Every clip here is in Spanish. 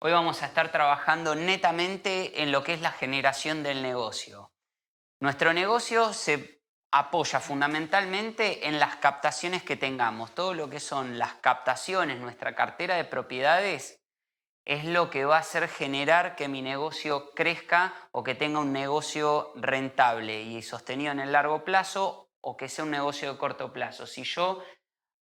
Hoy vamos a estar trabajando netamente en lo que es la generación del negocio. Nuestro negocio se apoya fundamentalmente en las captaciones que tengamos. Todo lo que son las captaciones, nuestra cartera de propiedades, es lo que va a hacer generar que mi negocio crezca o que tenga un negocio rentable y sostenido en el largo plazo o que sea un negocio de corto plazo. Si yo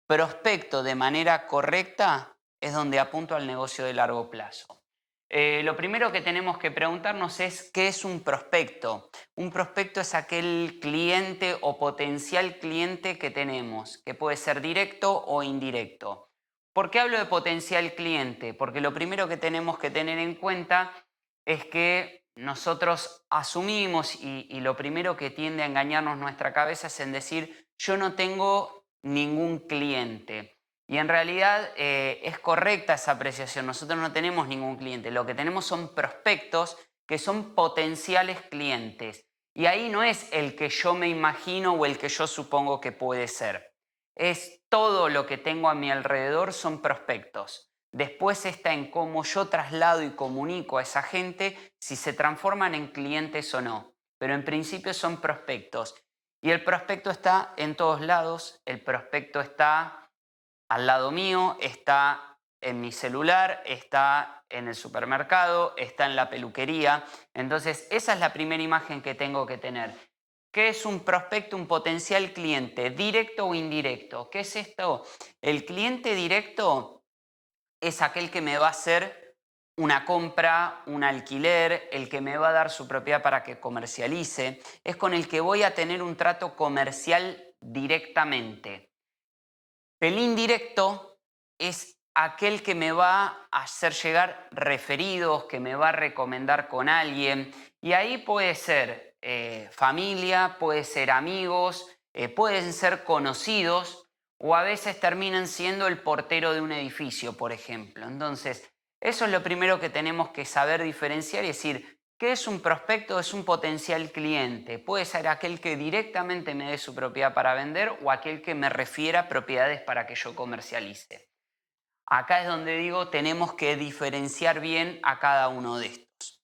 prospecto de manera correcta, es donde apunto al negocio de largo plazo. Lo primero que tenemos que preguntarnos es ¿qué es un prospecto? Un prospecto es aquel cliente o potencial cliente que tenemos, que puede ser directo o indirecto. ¿Por qué hablo de potencial cliente? Porque lo primero que tenemos que tener en cuenta es que nosotros asumimos y lo primero que tiende a engañarnos nuestra cabeza es en decir yo no tengo ningún cliente. Y en realidad es correcta esa apreciación. Nosotros no tenemos ningún cliente. Lo que tenemos son prospectos que son potenciales clientes. Y ahí no es el que yo me imagino o el que yo supongo que puede ser. Es todo lo que tengo a mi alrededor son prospectos. Después está en cómo yo traslado y comunico a esa gente si se transforman en clientes o no. Pero en principio son prospectos. Y el prospecto está en todos lados. El prospecto está al lado mío, está en mi celular, está en el supermercado, está en la peluquería. Entonces, esa es la primera imagen que tengo que tener. ¿Qué es un prospecto, un potencial cliente, directo o indirecto? ¿Qué es esto? El cliente directo es aquel que me va a hacer una compra, un alquiler, el que me va a dar su propiedad para que comercialice, es con el que voy a tener un trato comercial directamente. El indirecto es aquel que me va a hacer llegar referidos, que me va a recomendar con alguien. Y ahí puede ser familia, puede ser amigos, pueden ser conocidos o a veces terminan siendo el portero de un edificio, por ejemplo. Entonces, eso es lo primero que tenemos que saber diferenciar y decir, ¿qué es un prospecto? Es un potencial cliente. Puede ser aquel que directamente me dé su propiedad para vender o aquel que me refiera propiedades para que yo comercialice. Acá es donde digo, tenemos que diferenciar bien a cada uno de estos.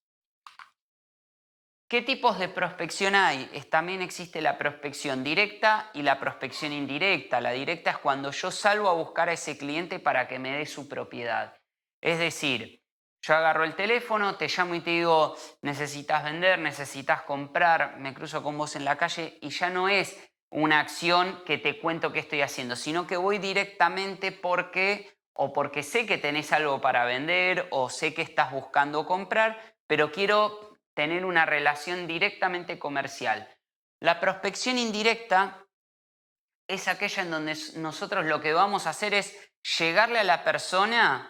¿Qué tipos de prospección hay? También existe la prospección directa y la prospección indirecta. La directa es cuando yo salgo a buscar a ese cliente para que me dé su propiedad. Es decir, yo agarro el teléfono, te llamo y te digo, necesitas vender, necesitas comprar, me cruzo con vos en la calle y ya no es una acción que te cuento qué estoy haciendo, sino que voy directamente porque sé que tenés algo para vender o sé que estás buscando comprar, pero quiero tener una relación directamente comercial. La prospección indirecta es aquella en donde nosotros lo que vamos a hacer es llegarle a la persona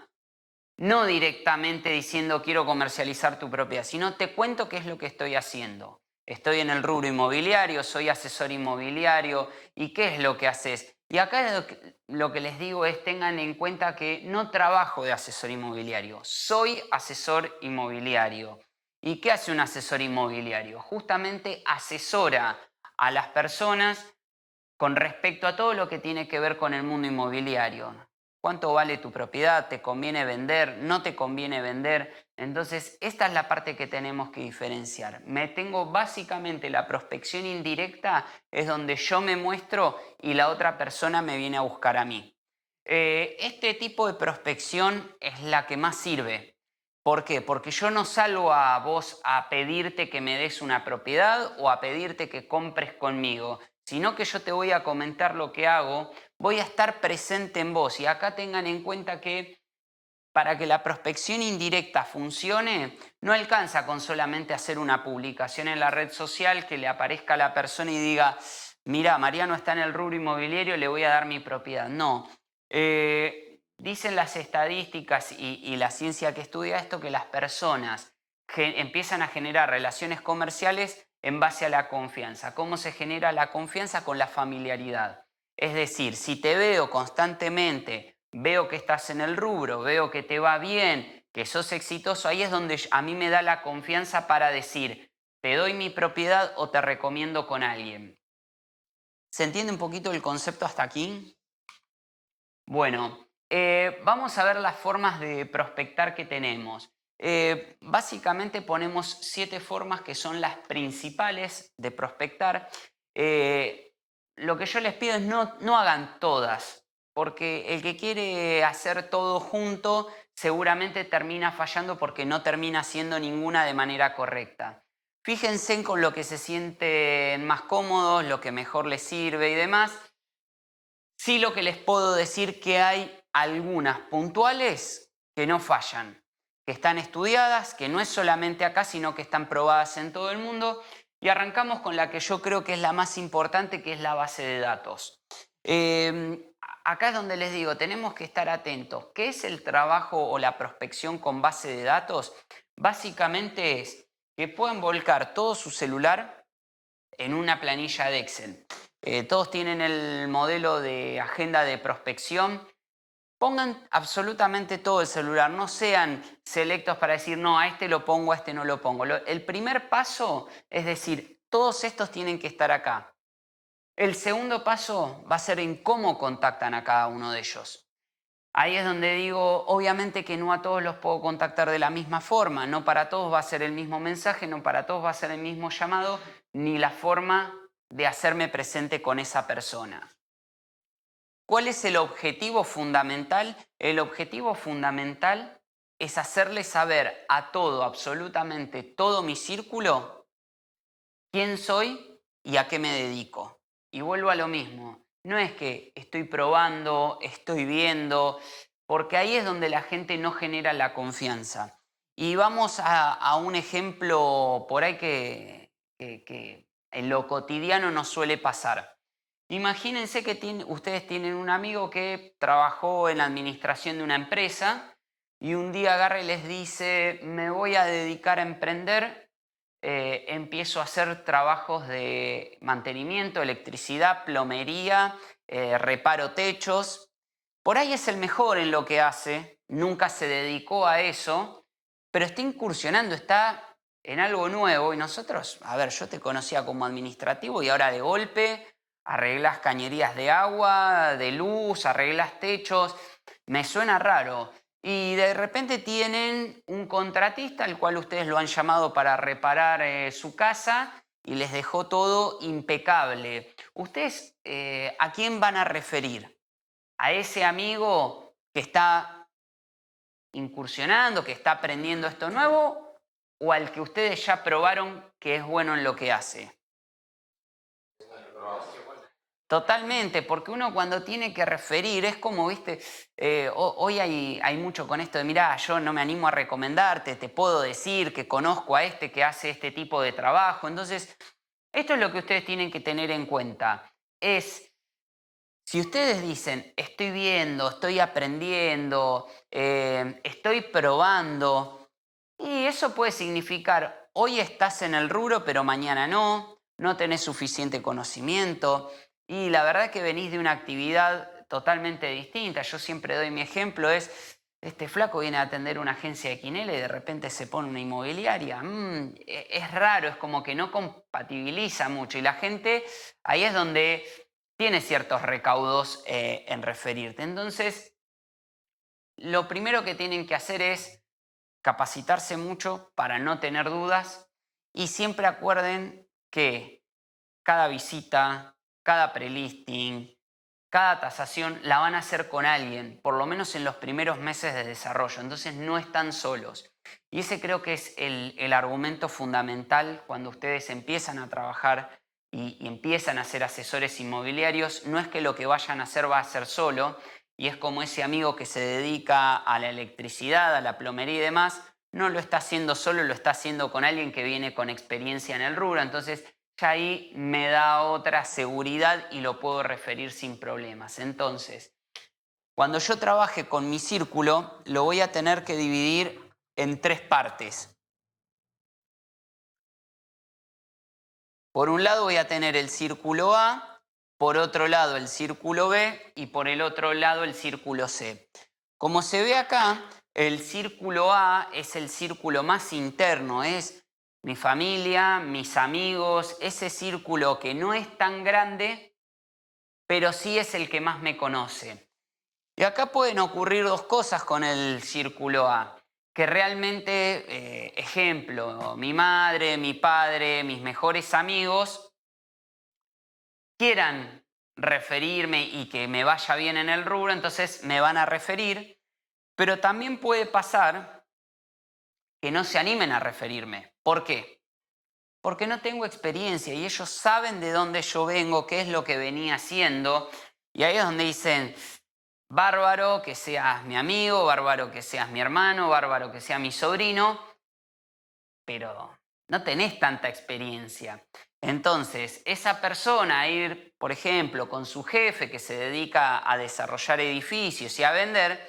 no directamente diciendo quiero comercializar tu propiedad, sino te cuento qué es lo que estoy haciendo. Estoy en el rubro inmobiliario, soy asesor inmobiliario y qué es lo que haces. Y acá lo que les digo es tengan en cuenta que no trabajo de asesor inmobiliario, soy asesor inmobiliario. ¿Y qué hace un asesor inmobiliario? Justamente asesora a las personas con respecto a todo lo que tiene que ver con el mundo inmobiliario. ¿Cuánto vale tu propiedad? ¿Te conviene vender? ¿No te conviene vender? Entonces, esta es la parte que tenemos que diferenciar. Me tengo básicamente la prospección indirecta, es donde yo me muestro y la otra persona me viene a buscar a mí. Este tipo de prospección es la que más sirve. ¿Por qué? Porque yo no salgo a vos a pedirte que me des una propiedad o a pedirte que compres conmigo, sino que yo te voy a comentar lo que hago, voy a estar presente en vos. Y acá tengan en cuenta que para que la prospección indirecta funcione, no alcanza con solamente hacer una publicación en la red social que le aparezca a la persona y diga, mira, Mariano está en el rubro inmobiliario, le voy a dar mi propiedad. No. Dicen las estadísticas y la ciencia que estudia esto que las personas empiezan a generar relaciones comerciales en base a la confianza. ¿Cómo se genera la confianza? Con la familiaridad. Es decir, si te veo constantemente, veo que estás en el rubro, veo que te va bien, que sos exitoso, ahí es donde a mí me da la confianza para decir, te doy mi propiedad o te recomiendo con alguien. ¿Se entiende un poquito el concepto hasta aquí? Bueno, Vamos a ver las formas de prospectar que tenemos. Básicamente ponemos 7 formas que son las principales de prospectar. Lo que yo les pido es no hagan todas, porque el que quiere hacer todo junto seguramente termina fallando porque no termina haciendo ninguna de manera correcta. Fíjense con lo que se sienten más cómodos, lo que mejor les sirve y demás. Sí, lo que les puedo decir que hay algunas puntuales que no fallan, que están estudiadas, que no es solamente acá, sino que están probadas en todo el mundo. Y arrancamos con la que yo creo que es la más importante, que es la base de datos. Acá es donde les digo, tenemos que estar atentos. ¿Qué es el trabajo o la prospección con base de datos? Básicamente es que pueden volcar todo su celular en una planilla de Excel. Todos tienen el modelo de agenda de prospección. Pongan absolutamente todo el celular, no sean selectos para decir, no, a este lo pongo, a este no lo pongo. El primer paso es decir, todos estos tienen que estar acá. El segundo paso va a ser en cómo contactan a cada uno de ellos. Ahí es donde digo, obviamente que no a todos los puedo contactar de la misma forma, no para todos va a ser el mismo mensaje, no para todos va a ser el mismo llamado, ni la forma de hacerme presente con esa persona. ¿Cuál es el objetivo fundamental? El objetivo fundamental es hacerle saber a todo, absolutamente todo mi círculo, quién soy y a qué me dedico. Y vuelvo a lo mismo, no es que estoy probando, estoy viendo, porque ahí es donde la gente no genera la confianza. Y vamos a un ejemplo por ahí que en lo cotidiano nos suele pasar. Imagínense que ustedes tienen un amigo que trabajó en la administración de una empresa y un día agarra y les dice, me voy a dedicar a emprender, empiezo a hacer trabajos de mantenimiento, electricidad, plomería, reparo techos. Por ahí es el mejor en lo que hace, nunca se dedicó a eso, pero está incursionando, está en algo nuevo y nosotros, a ver, yo te conocía como administrativo y ahora de golpe arreglas cañerías de agua, de luz, arreglas techos, me suena raro. Y de repente tienen un contratista al cual ustedes lo han llamado para reparar su casa y les dejó todo impecable. ¿Ustedes a quién van a referir? ¿A ese amigo que está incursionando, que está aprendiendo esto nuevo? ¿O al que ustedes ya probaron que es bueno en lo que hace? Totalmente, porque uno cuando tiene que referir es como, viste, hoy hay mucho con esto de, mirá, yo no me animo a recomendarte, te puedo decir que conozco a este que hace este tipo de trabajo. Entonces, esto es lo que ustedes tienen que tener en cuenta. Si ustedes dicen, estoy viendo, estoy aprendiendo, estoy probando, y eso puede significar, hoy estás en el rubro, pero mañana no, no tenés suficiente conocimiento, y la verdad que venís de una actividad totalmente distinta. Yo siempre doy mi ejemplo, este flaco viene a atender una agencia de quinela y de repente se pone una inmobiliaria. Es raro, es como que no compatibiliza mucho, y la gente ahí es donde tiene ciertos recaudos en referirte. Entonces, lo primero que tienen que hacer es capacitarse mucho para no tener dudas y siempre acuerden que cada visita, cada prelisting, cada tasación la van a hacer con alguien, por lo menos en los primeros meses de desarrollo. Entonces no están solos. Y ese creo que es el argumento fundamental cuando ustedes empiezan a trabajar y empiezan a ser asesores inmobiliarios. No es que lo que vayan a hacer va a ser solo, y es como ese amigo que se dedica a la electricidad, a la plomería y demás, no lo está haciendo solo, lo está haciendo con alguien que viene con experiencia en el rubro. Entonces ya ahí me da otra seguridad y lo puedo referir sin problemas. Entonces, cuando yo trabaje con mi círculo, lo voy a tener que dividir en 3 partes. Por un lado voy a tener el círculo A, por otro lado el círculo B y por el otro lado el círculo C. Como se ve acá, el círculo A es el círculo más interno, es mi familia, mis amigos, ese círculo que no es tan grande, pero sí es el que más me conoce. Y acá pueden ocurrir dos cosas con el círculo A, que realmente, ejemplo, mi madre, mi padre, mis mejores amigos quieran referirme y que me vaya bien en el rubro, entonces me van a referir, pero también puede pasar que no se animen a referirme. ¿Por qué? Porque no tengo experiencia y ellos saben de dónde yo vengo, qué es lo que venía haciendo, y ahí es donde dicen, bárbaro que seas mi amigo, bárbaro que seas mi hermano, bárbaro que sea mi sobrino, pero no tenés tanta experiencia. Entonces, esa persona a ir, por ejemplo, con su jefe que se dedica a desarrollar edificios y a vender,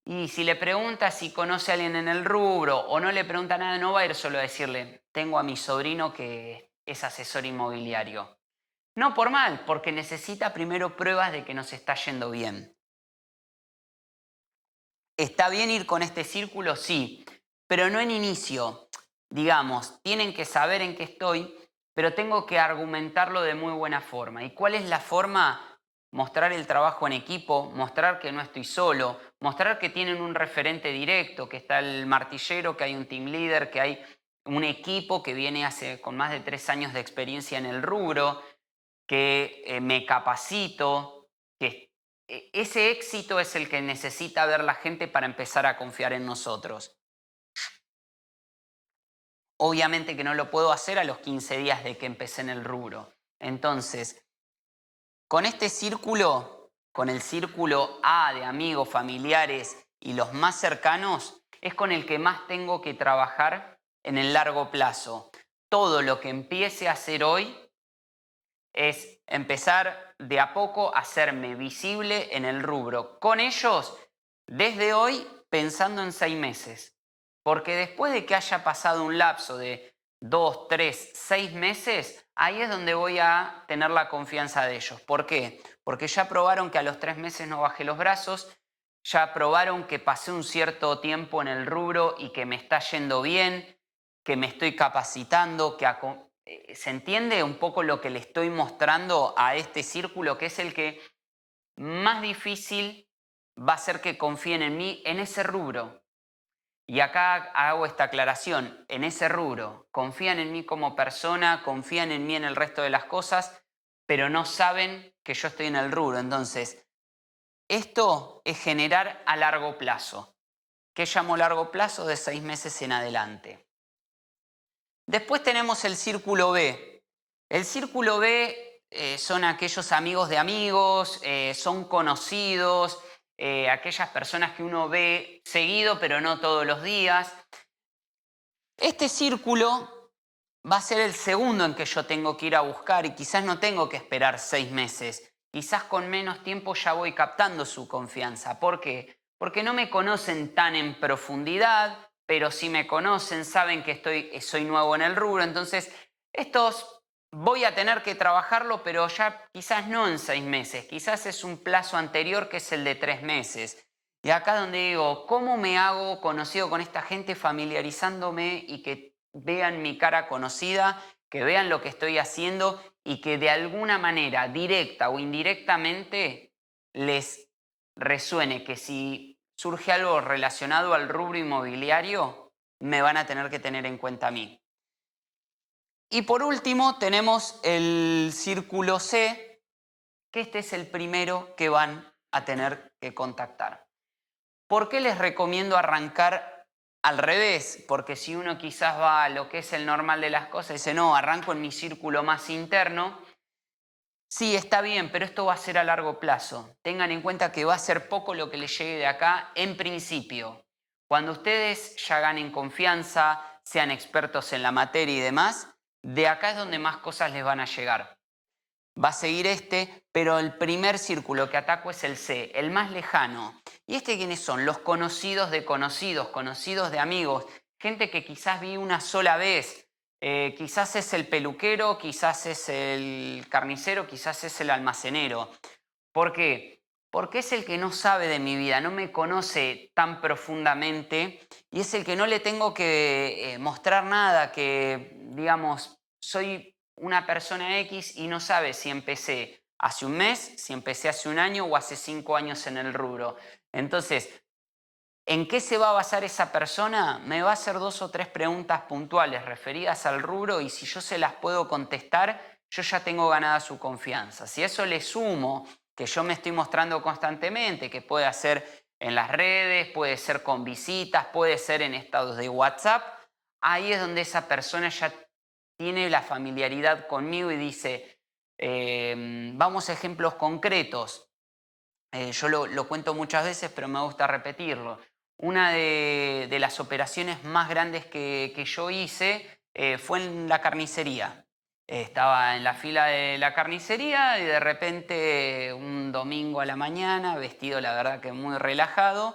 y si le pregunta si conoce a alguien en el rubro o no le pregunta nada, no va a ir solo a decirle, tengo a mi sobrino que es asesor inmobiliario. No por mal, porque necesita primero pruebas de que nos está yendo bien. ¿Está bien ir con este círculo? Sí, pero no en inicio. Digamos, tienen que saber en qué estoy, pero tengo que argumentarlo de muy buena forma. ¿Y cuál es la forma? Mostrar el trabajo en equipo, mostrar que no estoy solo, mostrar que tienen un referente directo, que está el martillero, que hay un team leader, que hay un equipo que viene con más de 3 años de experiencia en el rubro, que me capacito, que ese éxito es el que necesita ver la gente para empezar a confiar en nosotros. Obviamente que no lo puedo hacer a los 15 días de que empecé en el rubro. Entonces, con este círculo, con el círculo A de amigos, familiares y los más cercanos, es con el que más tengo que trabajar en el largo plazo. Todo lo que empiece a hacer hoy es empezar de a poco a hacerme visible en el rubro. Con ellos, desde hoy, pensando en 6 meses. Porque después de que haya pasado un lapso de 2, 3, 6 meses, ahí es donde voy a tener la confianza de ellos. ¿Por qué? Porque ya probaron que a los 3 meses no bajé los brazos, ya probaron que pasé un cierto tiempo en el rubro y que me está yendo bien, que me estoy capacitando, que ¿se entiende un poco lo que le estoy mostrando a este círculo, que es el que más difícil va a ser que confíen en mí en ese rubro? Y acá hago esta aclaración, en ese rubro, confían en mí como persona, confían en mí en el resto de las cosas, pero no saben que yo estoy en el rubro. Entonces, esto es generar a largo plazo. ¿Qué llamo largo plazo? De 6 meses en adelante. Después tenemos el círculo B. El círculo B son aquellos amigos de amigos, son conocidos, aquellas personas que uno ve seguido pero no todos los días. Este círculo va a ser el segundo en que yo tengo que ir a buscar y quizás no tengo que esperar 6 meses. Quizás con menos tiempo ya voy captando su confianza. ¿Por qué? Porque no me conocen tan en profundidad, pero si me conocen, saben que soy nuevo en el rubro. Entonces, estos voy a tener que trabajarlo, pero ya quizás no en 6 meses. Quizás es un plazo anterior que es el de 3 meses. Y acá donde digo, ¿cómo me hago conocido con esta gente familiarizándome y que vean mi cara conocida, que vean lo que estoy haciendo y que de alguna manera, directa o indirectamente, les resuene que si surge algo relacionado al rubro inmobiliario, me van a tener que tener en cuenta a mí? Y por último tenemos el círculo C, que este es el primero que van a tener que contactar. ¿Por qué les recomiendo arrancar al revés? Porque si uno quizás va a lo que es el normal de las cosas y dice, no, arranco en mi círculo más interno, sí, está bien, pero esto va a ser a largo plazo. Tengan en cuenta que va a ser poco lo que les llegue de acá en principio. Cuando ustedes ya ganen confianza, sean expertos en la materia y demás, de acá es donde más cosas les van a llegar. Va a seguir este, pero el primer círculo que ataco es el C, el más lejano. ¿Y este quiénes son? Los conocidos de conocidos, conocidos de amigos, gente que quizás vi una sola vez. Quizás es el peluquero, quizás es el carnicero, quizás es el almacenero. ¿Por qué? Porque es el que no sabe de mi vida, no me conoce tan profundamente y es el que no le tengo que mostrar nada, que digamos, soy una persona X y no sabe si empecé hace un mes, si empecé hace un año o hace 5 años en el rubro. Entonces, ¿en qué se va a basar esa persona? Me va a hacer 2 o 3 preguntas puntuales referidas al rubro y si yo se las puedo contestar, yo ya tengo ganada su confianza. Si a eso le sumo que yo me estoy mostrando constantemente, que puede ser en las redes, puede ser con visitas, puede ser en estados de WhatsApp, ahí es donde esa persona ya tiene la familiaridad conmigo y dice, vamos a ejemplos concretos. Yo lo cuento muchas veces, pero me gusta repetirlo. Una de las operaciones más grandes que yo hice fue en la carnicería. Estaba en la fila de la carnicería y de repente un domingo a la mañana, vestido la verdad que muy relajado,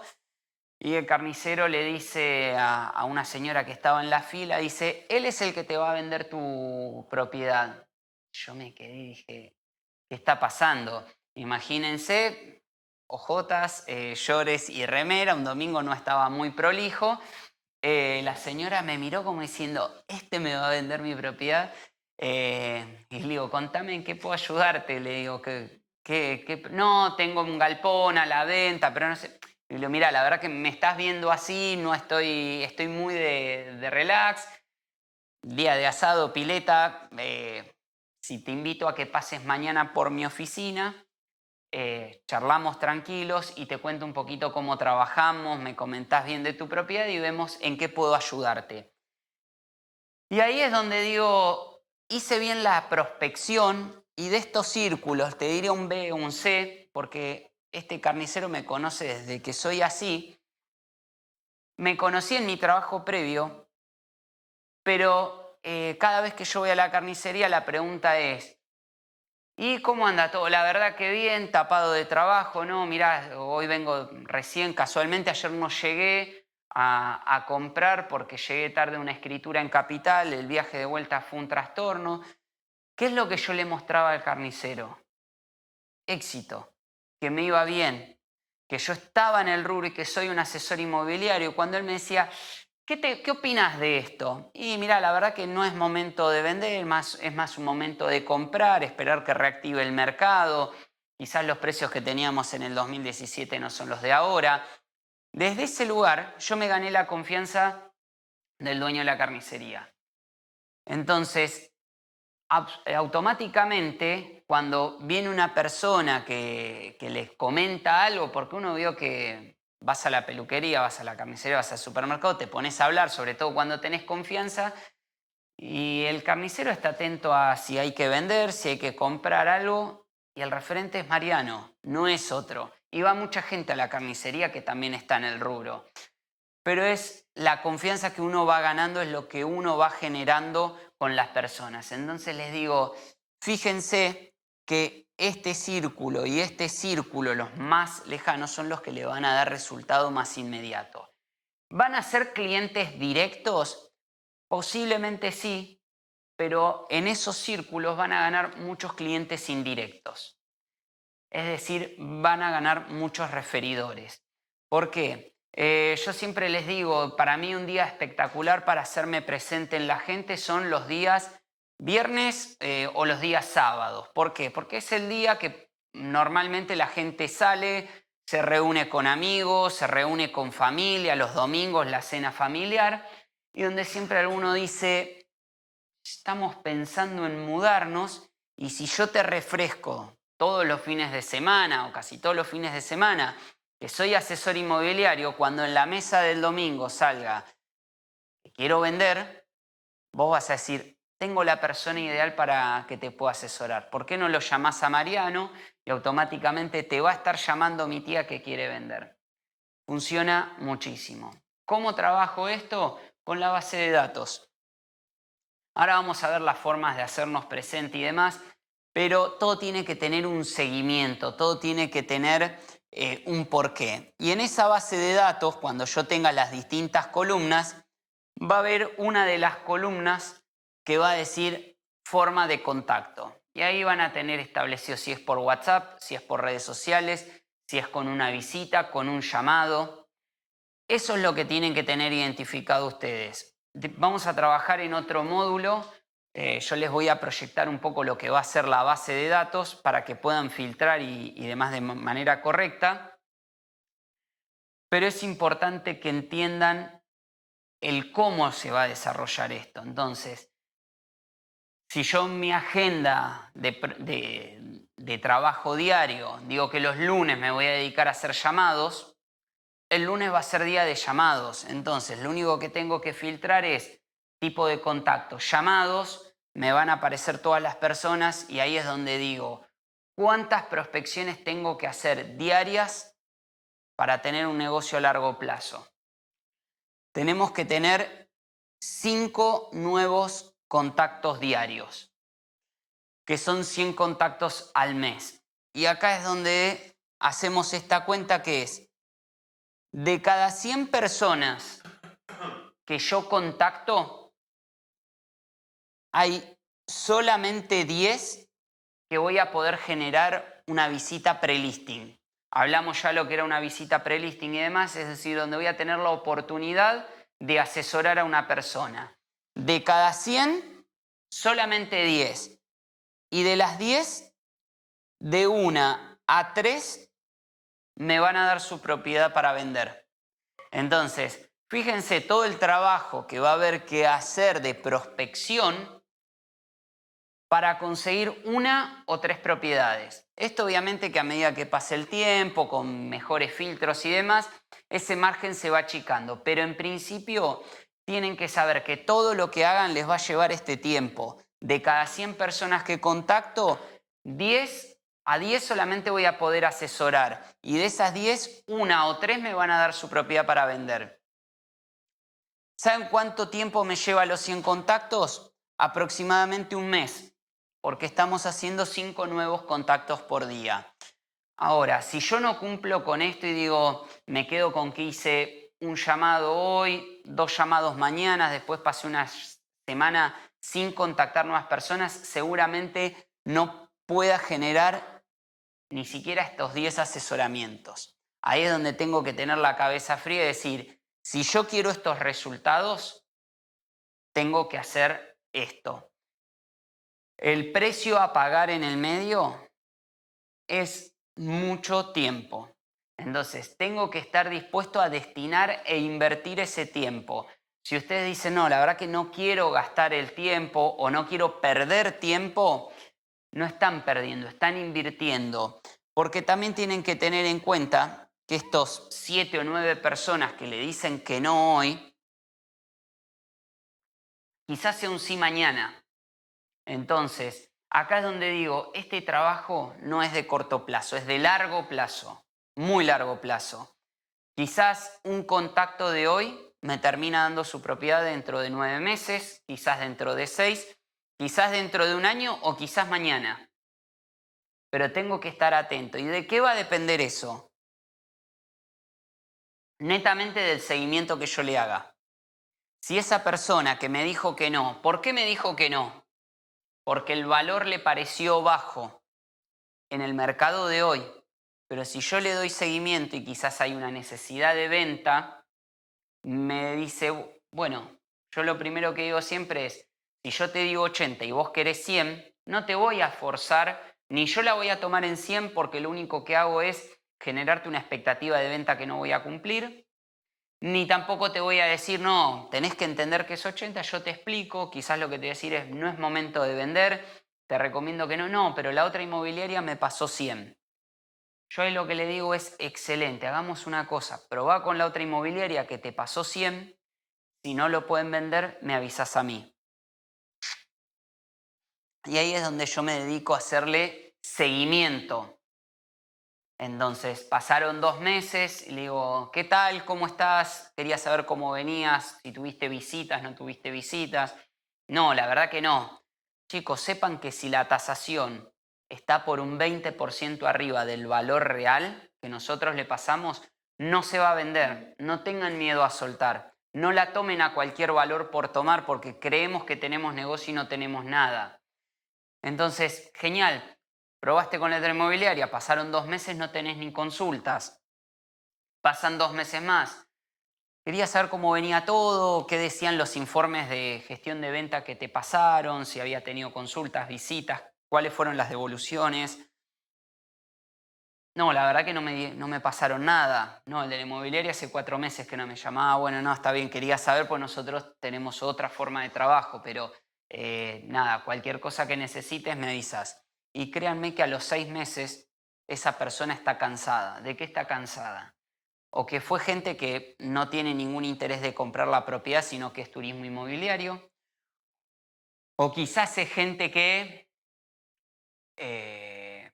y el carnicero le dice a una señora que estaba en la fila, dice, él es el que te va a vender tu propiedad. Yo me quedé y dije, ¿qué está pasando? Imagínense, ojotas, llores y remera, un domingo no estaba muy prolijo. La señora me miró como diciendo, este me va a vender mi propiedad. Y le digo, contame en qué puedo ayudarte. Le digo, no, tengo un galpón a la venta, pero no sé. Y le digo, mira, la verdad que me estás viendo así, no estoy muy de relax. Día de asado, pileta. Si te invito a que pases mañana por mi oficina, charlamos tranquilos y te cuento un poquito cómo trabajamos, me comentás bien de tu propiedad y vemos en qué puedo ayudarte. Y ahí es donde digo, hice bien la prospección y de estos círculos, te diré un B o un C, porque este carnicero me conoce desde que soy así, me conocí en mi trabajo previo, pero cada vez que yo voy a la carnicería la pregunta es, ¿y cómo anda todo? La verdad que bien, tapado de trabajo, ¿no? Mirá, hoy vengo recién, casualmente, ayer no llegué a comprar porque llegué tarde a una escritura en Capital, el viaje de vuelta fue un trastorno. ¿Qué es lo que yo le mostraba al carnicero? Éxito, que me iba bien, que yo estaba en el rubro y que soy un asesor inmobiliario. Cuando él me decía, ¿qué opinas de esto? Y mira, la verdad que no es momento de vender, es más un momento de comprar, esperar que reactive el mercado. Quizás los precios que teníamos en el 2017 no son los de ahora. Desde ese lugar yo me gané la confianza del dueño de la carnicería. Entonces, automáticamente, cuando viene una persona que les comenta algo, porque uno vio que vas a la peluquería, vas a la carnicería, vas al supermercado, te pones a hablar, sobre todo cuando tenés confianza, y el carnicero está atento a si hay que vender, si hay que comprar algo, y el referente es Mariano, no es otro. Y va mucha gente a la carnicería que también está en el rubro. Pero es la confianza que uno va ganando, es lo que uno va generando con las personas. Entonces les digo, fíjense que este círculo y este círculo, los más lejanos, son los que le van a dar resultado más inmediato. ¿Van a ser clientes directos? Posiblemente sí, pero en esos círculos van a ganar muchos clientes indirectos. Es decir, van a ganar muchos referidores. ¿Por qué? Yo siempre les digo, para mí un día espectacular para hacerme presente en la gente son los días viernes o los días sábados. ¿Por qué? Porque es el día que normalmente la gente sale, se reúne con amigos, se reúne con familia, los domingos la cena familiar, y donde siempre alguno dice, estamos pensando en mudarnos y si yo te refresco todos los fines de semana o casi todos los fines de semana que soy asesor inmobiliario, cuando en la mesa del domingo salga que quiero vender, vos vas a decir, tengo la persona ideal para que te pueda asesorar. ¿Por qué no lo llamás a Mariano y automáticamente te va a estar llamando mi tía que quiere vender? Funciona muchísimo. ¿Cómo trabajo esto? Con la base de datos. Ahora vamos a ver las formas de hacernos presente y demás, pero todo tiene que tener un seguimiento, todo tiene que tener un porqué. Y en esa base de datos, cuando yo tenga las distintas columnas, va a haber una de las columnas que va a decir forma de contacto. Y ahí van a tener establecido si es por WhatsApp, si es por redes sociales, si es con una visita, con un llamado. Eso es lo que tienen que tener identificado ustedes. Vamos a trabajar en otro módulo Yo les voy a proyectar un poco lo que va a ser la base de datos para que puedan filtrar y demás de manera correcta. Pero es importante que entiendan el cómo se va a desarrollar esto. Entonces, si yo en mi agenda de trabajo diario digo que los lunes me voy a dedicar a hacer llamados, el lunes va a ser día de llamados. Entonces, lo único que tengo que filtrar es tipo de contacto, llamados, me van a aparecer todas las personas y ahí es donde digo, ¿cuántas prospecciones tengo que hacer diarias para tener un negocio a largo plazo? Tenemos que tener 5 nuevos contactos diarios, que son 100 contactos al mes. Y acá es donde hacemos esta cuenta que es, de cada 100 personas que yo contacto, hay solamente 10 que voy a poder generar una visita pre-listing. Hablamos ya lo que era una visita pre-listing y demás, es decir, donde voy a tener la oportunidad de asesorar a una persona. De cada 100, solamente 10. Y de las 10, de 1 a 3 me van a dar su propiedad para vender. Entonces, fíjense todo el trabajo que va a haber que hacer de prospección para conseguir 1 o 3 propiedades. Esto obviamente que a medida que pase el tiempo, con mejores filtros y demás, ese margen se va achicando. Pero en principio tienen que saber que todo lo que hagan les va a llevar este tiempo. De cada 100 personas que contacto, 10 a 10 solamente voy a poder asesorar. Y de esas 10, 1 o 3 me van a dar su propiedad para vender. ¿Saben cuánto tiempo me lleva los 100 contactos? Aproximadamente un mes, porque estamos haciendo 5 nuevos contactos por día. Ahora, si yo no cumplo con esto y digo, me quedo con que hice un llamado hoy, 2 llamados mañana, después pasé una semana sin contactar nuevas personas, seguramente no pueda generar ni siquiera estos 10 asesoramientos. Ahí es donde tengo que tener la cabeza fría y decir, si yo quiero estos resultados, tengo que hacer esto. El precio a pagar en el medio es mucho tiempo. Entonces, tengo que estar dispuesto a destinar e invertir ese tiempo. Si ustedes dicen, no, la verdad que no quiero gastar el tiempo o no quiero perder tiempo, no están perdiendo, están invirtiendo. Porque también tienen que tener en cuenta que estos 7 o 9 personas que le dicen que no hoy, quizás sea un sí mañana. Entonces, acá es donde digo, este trabajo no es de corto plazo, es de largo plazo, muy largo plazo. Quizás un contacto de hoy me termina dando su propiedad dentro de 9 meses, quizás dentro de 6, quizás dentro de un año o quizás mañana. Pero tengo que estar atento. ¿Y de qué va a depender eso? Netamente del seguimiento que yo le haga. Si esa persona que me dijo que no, ¿por qué me dijo que no? Porque el valor le pareció bajo en el mercado de hoy. Pero si yo le doy seguimiento y quizás hay una necesidad de venta, me dice, bueno, yo lo primero que digo siempre es, si yo te digo 80 y vos querés 100, no te voy a forzar, ni yo la voy a tomar en 100 porque lo único que hago es generarte una expectativa de venta que no voy a cumplir, ni tampoco te voy a decir, no, tenés que entender que es 80, yo te explico, quizás lo que te voy a decir es, no es momento de vender, te recomiendo que no, pero la otra inmobiliaria me pasó 100. Yo ahí lo que le digo es, excelente, hagamos una cosa, probá con la otra inmobiliaria que te pasó 100, si no lo pueden vender, me avisas a mí. Y ahí es donde yo me dedico a hacerle seguimiento. Entonces, pasaron 2 meses y le digo, ¿qué tal? ¿Cómo estás? Quería saber cómo venías, si tuviste visitas, no tuviste visitas. No, la verdad que no. Chicos, sepan que si la tasación está por un 20% arriba del valor real que nosotros le pasamos, no se va a vender. No tengan miedo a soltar. No la tomen a cualquier valor por tomar porque creemos que tenemos negocio y no tenemos nada. Entonces, genial. Probaste con la letra inmobiliaria, pasaron 2 meses, no tenés ni consultas. Pasan 2 meses más. Quería saber cómo venía todo, qué decían los informes de gestión de venta que te pasaron, si había tenido consultas, visitas, cuáles fueron las devoluciones. No, la verdad que no me pasaron nada. No, el de la inmobiliaria hace 4 meses que no me llamaba. Bueno, no, está bien, quería saber, pues nosotros tenemos otra forma de trabajo, pero nada, cualquier cosa que necesites me avisas. Y créanme que a los 6 meses esa persona está cansada. ¿De qué está cansada? O que fue gente que no tiene ningún interés de comprar la propiedad, sino que es turismo inmobiliario. O quizás es gente que eh,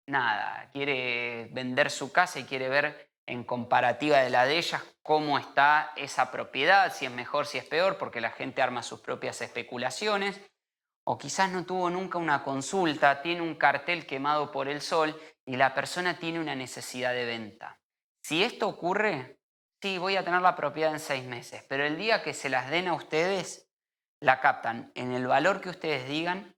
nada, quiere vender su casa y quiere ver en comparativa de la de ellas cómo está esa propiedad, si es mejor, si es peor, porque la gente arma sus propias especulaciones. O quizás no tuvo nunca una consulta, tiene un cartel quemado por el sol y la persona tiene una necesidad de venta. Si esto ocurre, sí, voy a tener la propiedad en 6 meses, pero el día que se las den a ustedes, la captan en el valor que ustedes digan,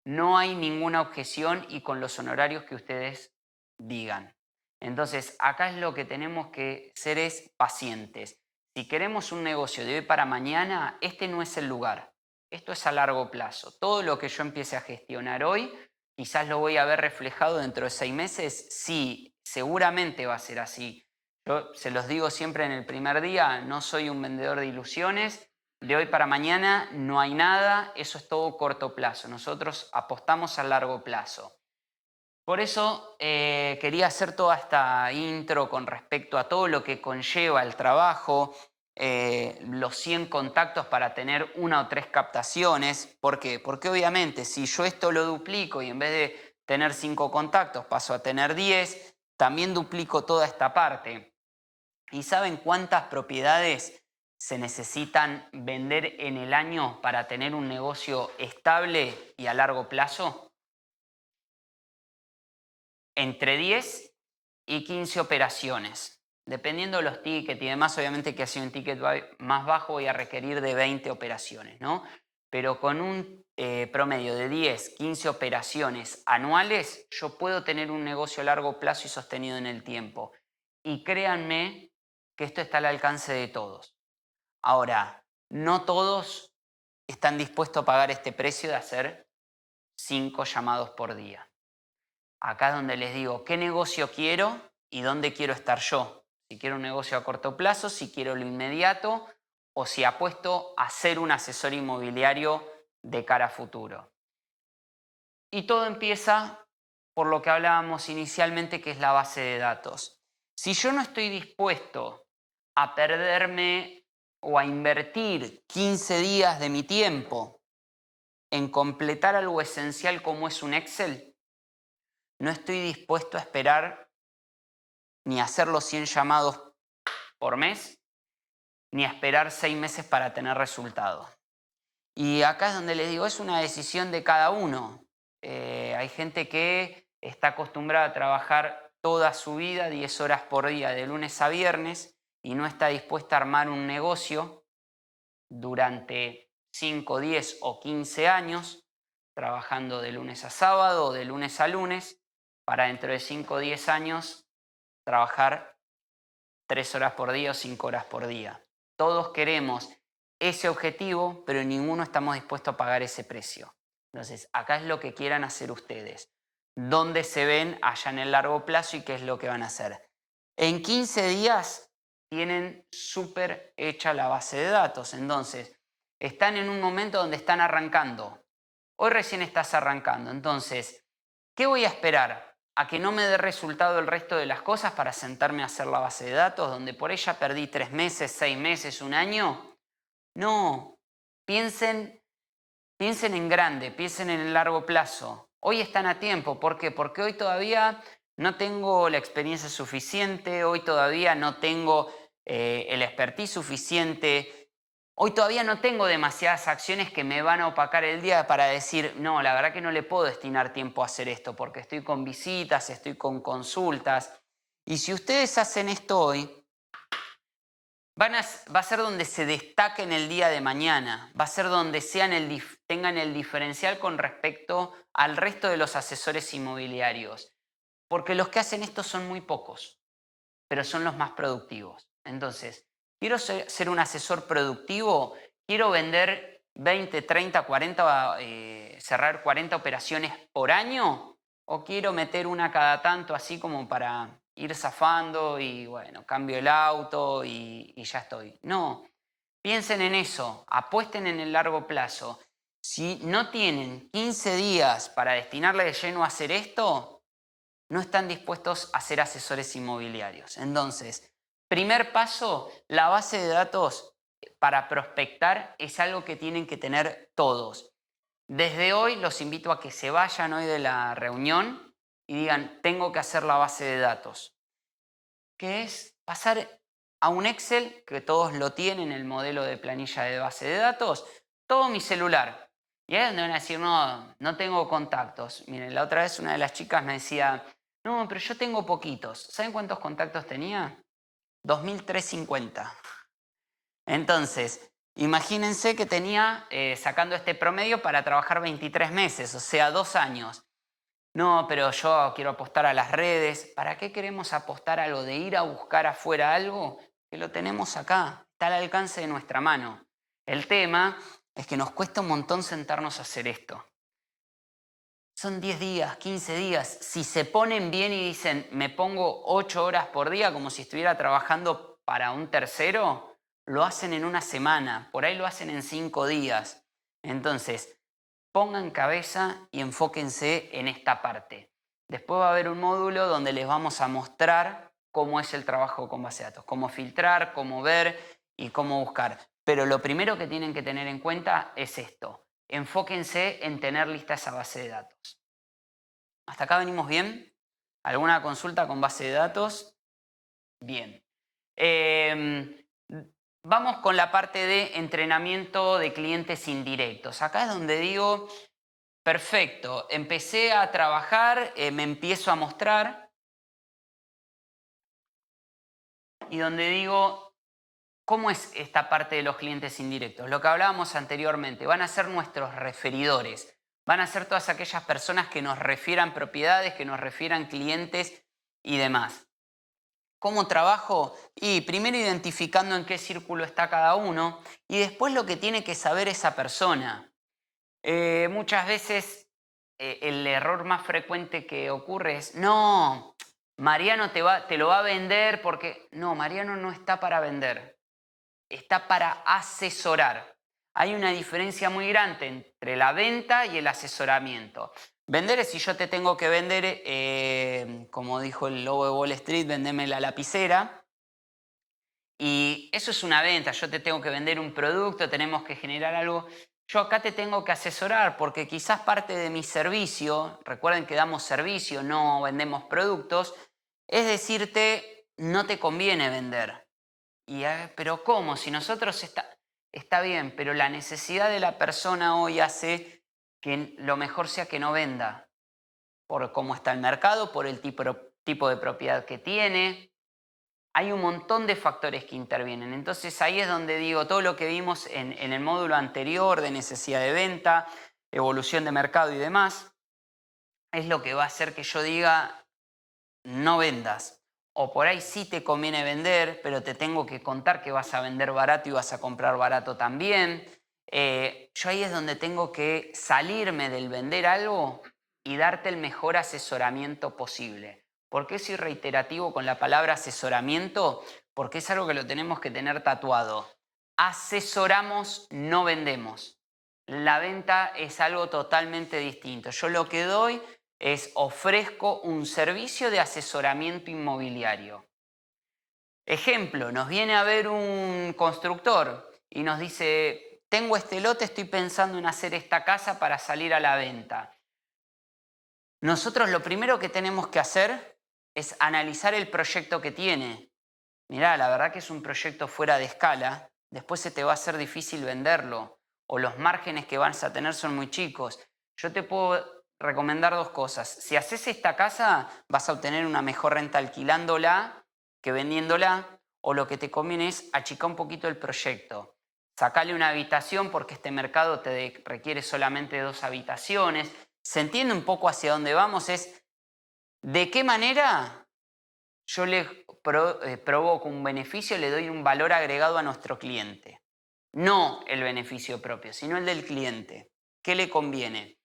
no hay ninguna objeción y con los honorarios que ustedes digan. Entonces, acá es lo que tenemos que ser es pacientes. Si queremos un negocio de hoy para mañana, este no es el lugar. Esto es a largo plazo. Todo lo que yo empiece a gestionar hoy, quizás lo voy a ver reflejado dentro de 6 meses. Sí, seguramente va a ser así. Yo se los digo siempre en el primer día, no soy un vendedor de ilusiones. De hoy para mañana no hay nada, eso es todo corto plazo. Nosotros apostamos a largo plazo. Por eso quería hacer toda esta intro con respecto a todo lo que conlleva el trabajo, los 100 contactos para tener 1 o 3 captaciones. ¿Por qué? Porque obviamente si yo esto lo duplico y en vez de tener 5 contactos paso a tener 10, también duplico toda esta parte. ¿Y saben cuántas propiedades se necesitan vender en el año para tener un negocio estable y a largo plazo? Entre 10 y 15 operaciones. Dependiendo de los tickets y demás, obviamente que sea un ticket más bajo voy a requerir de 20 operaciones, ¿no? Pero con un promedio de 10, 15 operaciones anuales, yo puedo tener un negocio a largo plazo y sostenido en el tiempo. Y créanme que esto está al alcance de todos. Ahora, no todos están dispuestos a pagar este precio de hacer 5 llamados por día. Acá es donde les digo qué negocio quiero y dónde quiero estar yo. Si quiero un negocio a corto plazo, si quiero lo inmediato o si apuesto a ser un asesor inmobiliario de cara a futuro. Y todo empieza por lo que hablábamos inicialmente, que es la base de datos. Si yo no estoy dispuesto a perderme o a invertir 15 días de mi tiempo en completar algo esencial como es un Excel, no estoy dispuesto a esperar ni a hacer los 100 llamados por mes, ni a esperar 6 meses para tener resultados. Y acá es donde les digo, es una decisión de cada uno. Hay gente que está acostumbrada a trabajar toda su vida, 10 horas por día, de lunes a viernes, y no está dispuesta a armar un negocio durante 5, 10 o 15 años, trabajando de lunes a sábado o de lunes a lunes, para dentro de 5 o 10 años trabajar 3 horas por día o 5 horas por día. Todos queremos ese objetivo, pero ninguno estamos dispuestos a pagar ese precio. Entonces, acá es lo que quieran hacer ustedes. ¿Dónde se ven allá en el largo plazo y qué es lo que van a hacer? En 15 días tienen súper hecha la base de datos. Entonces, están en un momento donde están arrancando. Hoy recién estás arrancando. Entonces, ¿qué voy a esperar? ¿A que no me dé resultado el resto de las cosas para sentarme a hacer la base de datos, donde por ella perdí 3 meses, 6 meses, un año? No, piensen, piensen en grande, piensen en el largo plazo. Hoy están a tiempo, ¿por qué? Porque hoy todavía no tengo la experiencia suficiente, hoy todavía no tengo el expertise suficiente, hoy todavía no tengo demasiadas acciones que me van a opacar el día para decir, no, la verdad que no le puedo destinar tiempo a hacer esto porque estoy con visitas, estoy con consultas. Y si ustedes hacen esto hoy, va a ser donde se destaquen el día de mañana, va a ser donde tengan el diferencial con respecto al resto de los asesores inmobiliarios. Porque los que hacen esto son muy pocos, pero son los más productivos. Entonces, quiero ser un asesor productivo, quiero vender 20, 30, 40, cerrar 40 operaciones por año, o quiero meter una cada tanto así como para ir zafando y bueno, cambio el auto y ya estoy. No, piensen en eso, apuesten en el largo plazo. Si no tienen 15 días para destinarle de lleno a hacer esto, no están dispuestos a ser asesores inmobiliarios. Entonces, primer paso, la base de datos para prospectar es algo que tienen que tener todos. Desde hoy los invito a que se vayan hoy de la reunión y digan, tengo que hacer la base de datos, que es pasar a un Excel, que todos lo tienen, el modelo de planilla de base de datos, todo mi celular. Y ahí es donde van a decir, no, no tengo contactos. Miren, la otra vez una de las chicas me decía, no, pero yo tengo poquitos. ¿Saben cuántos contactos tenía? 2.350. Entonces, imagínense que tenía, sacando este promedio, para trabajar 23 meses, o sea, 2 años. No, pero yo quiero apostar a las redes. ¿Para qué queremos apostar a lo de ir a buscar afuera algo que lo tenemos acá? Está al alcance de nuestra mano. El tema es que nos cuesta un montón sentarnos a hacer esto. Son 10 días, 15 días. Si se ponen bien y dicen, me pongo 8 horas por día como si estuviera trabajando para un tercero, lo hacen en una semana, por ahí lo hacen en 5 días. Entonces, pongan cabeza y enfóquense en esta parte. Después va a haber un módulo donde les vamos a mostrar cómo es el trabajo con base de datos, cómo filtrar, cómo ver y cómo buscar. Pero lo primero que tienen que tener en cuenta es esto. Enfóquense en tener lista esa base de datos. ¿Hasta acá venimos bien? ¿Alguna consulta con base de datos? Bien. Vamos con la parte de entrenamiento de clientes indirectos. Acá es donde digo, perfecto, empecé a trabajar, me empiezo a mostrar y donde digo, ¿cómo es esta parte de los clientes indirectos? Lo que hablábamos anteriormente, van a ser nuestros referidores, van a ser todas aquellas personas que nos refieran propiedades, que nos refieran clientes y demás. ¿Cómo trabajo? Y primero identificando en qué círculo está cada uno y después lo que tiene que saber esa persona. Muchas veces el error más frecuente que ocurre es, no, Mariano te lo va a vender porque... No, Mariano no está para vender, está para asesorar. Hay una diferencia muy grande entre la venta y el asesoramiento. Vender es si yo te tengo que vender, como dijo el lobo de Wall Street, vendeme la lapicera. Y eso es una venta, yo te tengo que vender un producto, tenemos que generar algo. Yo acá te tengo que asesorar porque quizás parte de mi servicio, recuerden que damos servicio, no vendemos productos, es decirte, no te conviene vender. Pero ¿cómo? Si nosotros está bien, pero la necesidad de la persona hoy hace que lo mejor sea que no venda. Por cómo está el mercado, por el tipo de propiedad que tiene. Hay un montón de factores que intervienen. Entonces ahí es donde digo, todo lo que vimos en el módulo anterior de necesidad de venta, evolución de mercado y demás, es lo que va a hacer que yo diga, no vendas. O por ahí sí te conviene vender, pero te tengo que contar que vas a vender barato y vas a comprar barato también. Yo ahí es donde tengo que salirme del vender algo y darte el mejor asesoramiento posible. ¿Por qué soy reiterativo con la palabra asesoramiento? Porque es algo que lo tenemos que tener tatuado. Asesoramos, no vendemos. La venta es algo totalmente distinto. Yo lo que doy es ofrezco un servicio de asesoramiento inmobiliario. Ejemplo, nos viene a ver un constructor y nos dice, tengo este lote, estoy pensando en hacer esta casa para salir a la venta. Nosotros lo primero que tenemos que hacer es analizar el proyecto que tiene. Mirá, la verdad que es un proyecto fuera de escala, después se te va a hacer difícil venderlo o los márgenes que vas a tener son muy chicos. Yo te puedo recomendar dos cosas. Si haces esta casa, vas a obtener una mejor renta alquilándola que vendiéndola, o lo que te conviene es achicar un poquito el proyecto. Sacale una habitación porque este mercado te requiere solamente 2 habitaciones. ¿Se entiende un poco hacia dónde vamos? Es de qué manera yo le provoco un beneficio, le doy un valor agregado a nuestro cliente. No el beneficio propio, sino el del cliente. ¿Qué le conviene?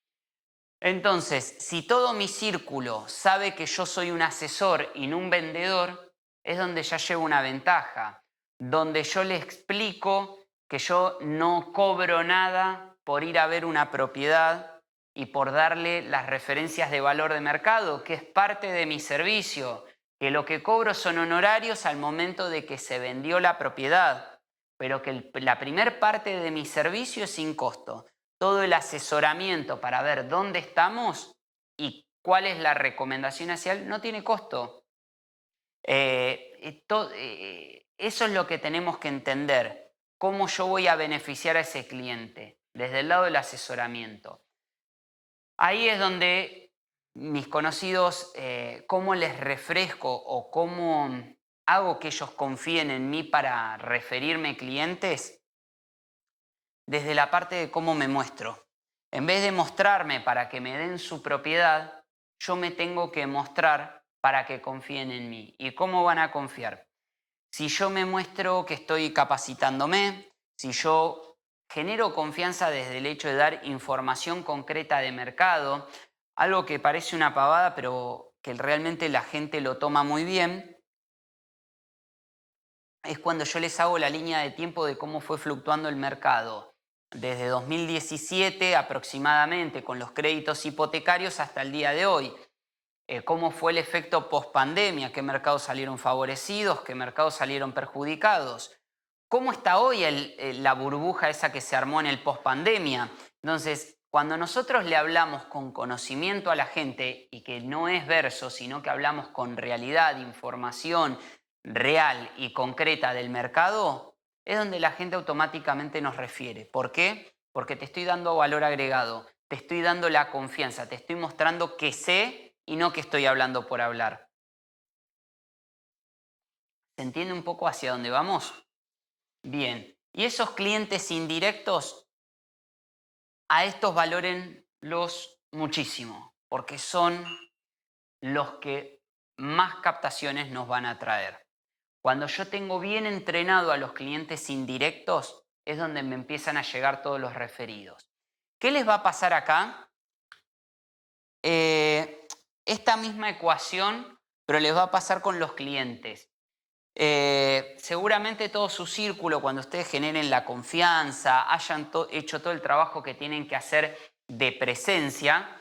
Entonces, si todo mi círculo sabe que yo soy un asesor y no un vendedor, es donde ya llevo una ventaja, donde yo le explico que yo no cobro nada por ir a ver una propiedad y por darle las referencias de valor de mercado, que es parte de mi servicio, que lo que cobro son honorarios al momento de que se vendió la propiedad, pero que la primer parte de mi servicio es sin costo. Todo el asesoramiento para ver dónde estamos y cuál es la recomendación hacia él no tiene costo. Eso es lo que tenemos que entender, cómo yo voy a beneficiar a ese cliente desde el lado del asesoramiento. Ahí es donde mis conocidos, cómo les refresco o cómo hago que ellos confíen en mí para referirme clientes, desde la parte de cómo me muestro. En vez de mostrarme para que me den su propiedad, yo me tengo que mostrar para que confíen en mí. ¿Y cómo van a confiar? Si yo me muestro que estoy capacitándome, si yo genero confianza desde el hecho de dar información concreta de mercado, algo que parece una pavada, pero que realmente la gente lo toma muy bien, es cuando yo les hago la línea de tiempo de cómo fue fluctuando el mercado. Desde 2017 aproximadamente, con los créditos hipotecarios hasta el día de hoy. Cómo fue el efecto post-pandemia, qué mercados salieron favorecidos, qué mercados salieron perjudicados. ¿Cómo está hoy la burbuja esa que se armó en el post-pandemia? Entonces, cuando nosotros le hablamos con conocimiento a la gente y que no es verso, sino que hablamos con realidad, información real y concreta del mercado, es donde la gente automáticamente nos refiere. ¿Por qué? Porque te estoy dando valor agregado, te estoy dando la confianza, te estoy mostrando que sé y no que estoy hablando por hablar. ¿Se entiende un poco hacia dónde vamos? Bien. Y esos clientes indirectos, a estos valórenlos muchísimo, porque son los que más captaciones nos van a traer. Cuando yo tengo bien entrenado a los clientes indirectos, es donde me empiezan a llegar todos los referidos. ¿Qué les va a pasar acá? Esta misma ecuación, pero les va a pasar con los clientes. Seguramente todo su círculo, cuando ustedes generen la confianza, hayan hecho todo el trabajo que tienen que hacer de presencia,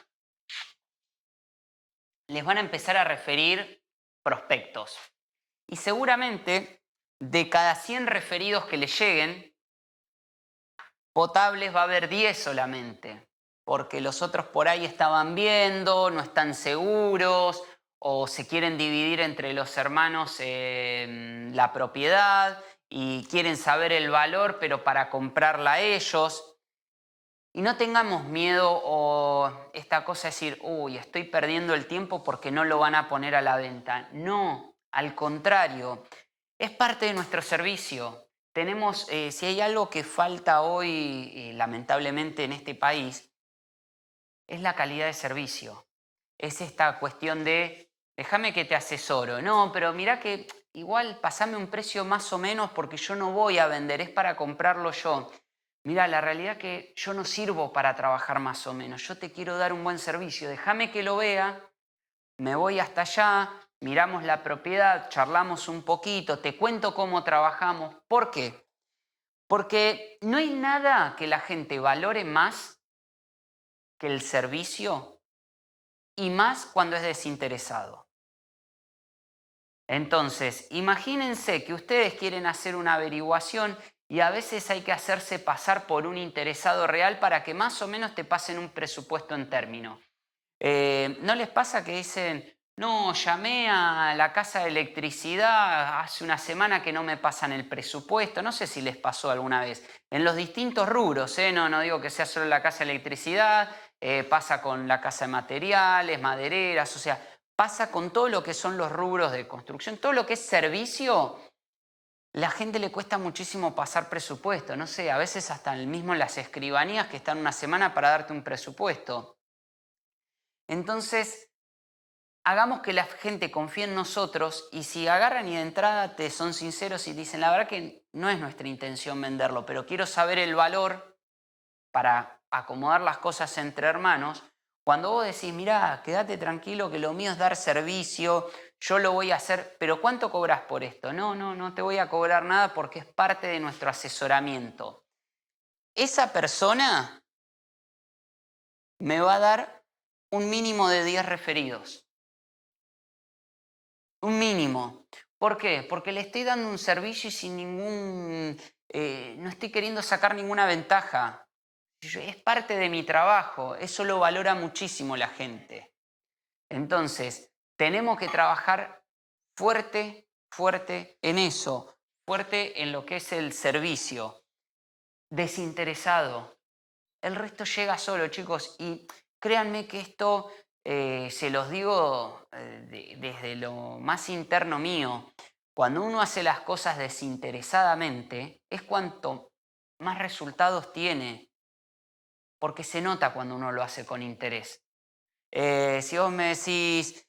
les van a empezar a referir prospectos. Y seguramente de cada 100 referidos que les lleguen, potables va a haber 10 solamente, porque los otros por ahí estaban viendo, no están seguros, o se quieren dividir entre los hermanos la propiedad y quieren saber el valor, pero para comprarla a ellos. Y no tengamos miedo o esta cosa de decir, uy, estoy perdiendo el tiempo porque no lo van a poner a la venta. No, al contrario, es parte de nuestro servicio. Tenemos, si hay algo que falta hoy, lamentablemente en este país, es la calidad de servicio. Es esta cuestión de, déjame que te asesoro. No, pero mirá que igual pasame un precio más o menos porque yo no voy a vender, es para comprarlo yo. Mira, la realidad es que yo no sirvo para trabajar más o menos. Yo te quiero dar un buen servicio. Déjame que lo vea, me voy hasta allá, miramos la propiedad, charlamos un poquito, te cuento cómo trabajamos. ¿Por qué? Porque no hay nada que la gente valore más que el servicio y más cuando es desinteresado. Entonces, imagínense que ustedes quieren hacer una averiguación y a veces hay que hacerse pasar por un interesado real para que más o menos te pasen un presupuesto en término. ¿No les pasa que dicen, no, llamé a la casa de electricidad hace una semana que no me pasan el presupuesto? No sé si les pasó alguna vez. En los distintos rubros, no digo que sea solo la casa de electricidad, pasa con la casa de materiales, madereras, o sea, pasa con todo lo que son los rubros de construcción, todo lo que es servicio. La gente le cuesta muchísimo pasar presupuesto, no sé, a veces hasta el mismo en las escribanías que están una semana para darte un presupuesto. Entonces, hagamos que la gente confíe en nosotros y si agarran y de entrada te son sinceros y dicen, la verdad que no es nuestra intención venderlo, pero quiero saber el valor para acomodar las cosas entre hermanos, cuando vos decís, mirá, quédate tranquilo que lo mío es dar servicio, yo lo voy a hacer, pero ¿cuánto cobras por esto? No te voy a cobrar nada porque es parte de nuestro asesoramiento. Esa persona me va a dar un mínimo de 10 referidos. Un mínimo. ¿Por qué? Porque le estoy dando un servicio y sin ningún... no estoy queriendo sacar ninguna ventaja. Es parte de mi trabajo. Eso lo valora muchísimo la gente. Entonces, tenemos que trabajar fuerte, fuerte en eso. Fuerte en lo que es el servicio. Desinteresado. El resto llega solo, chicos. Y créanme que esto se los digo desde lo más interno mío. Cuando uno hace las cosas desinteresadamente, es cuanto más resultados tiene, porque se nota cuando uno lo hace con interés. Si vos me decís,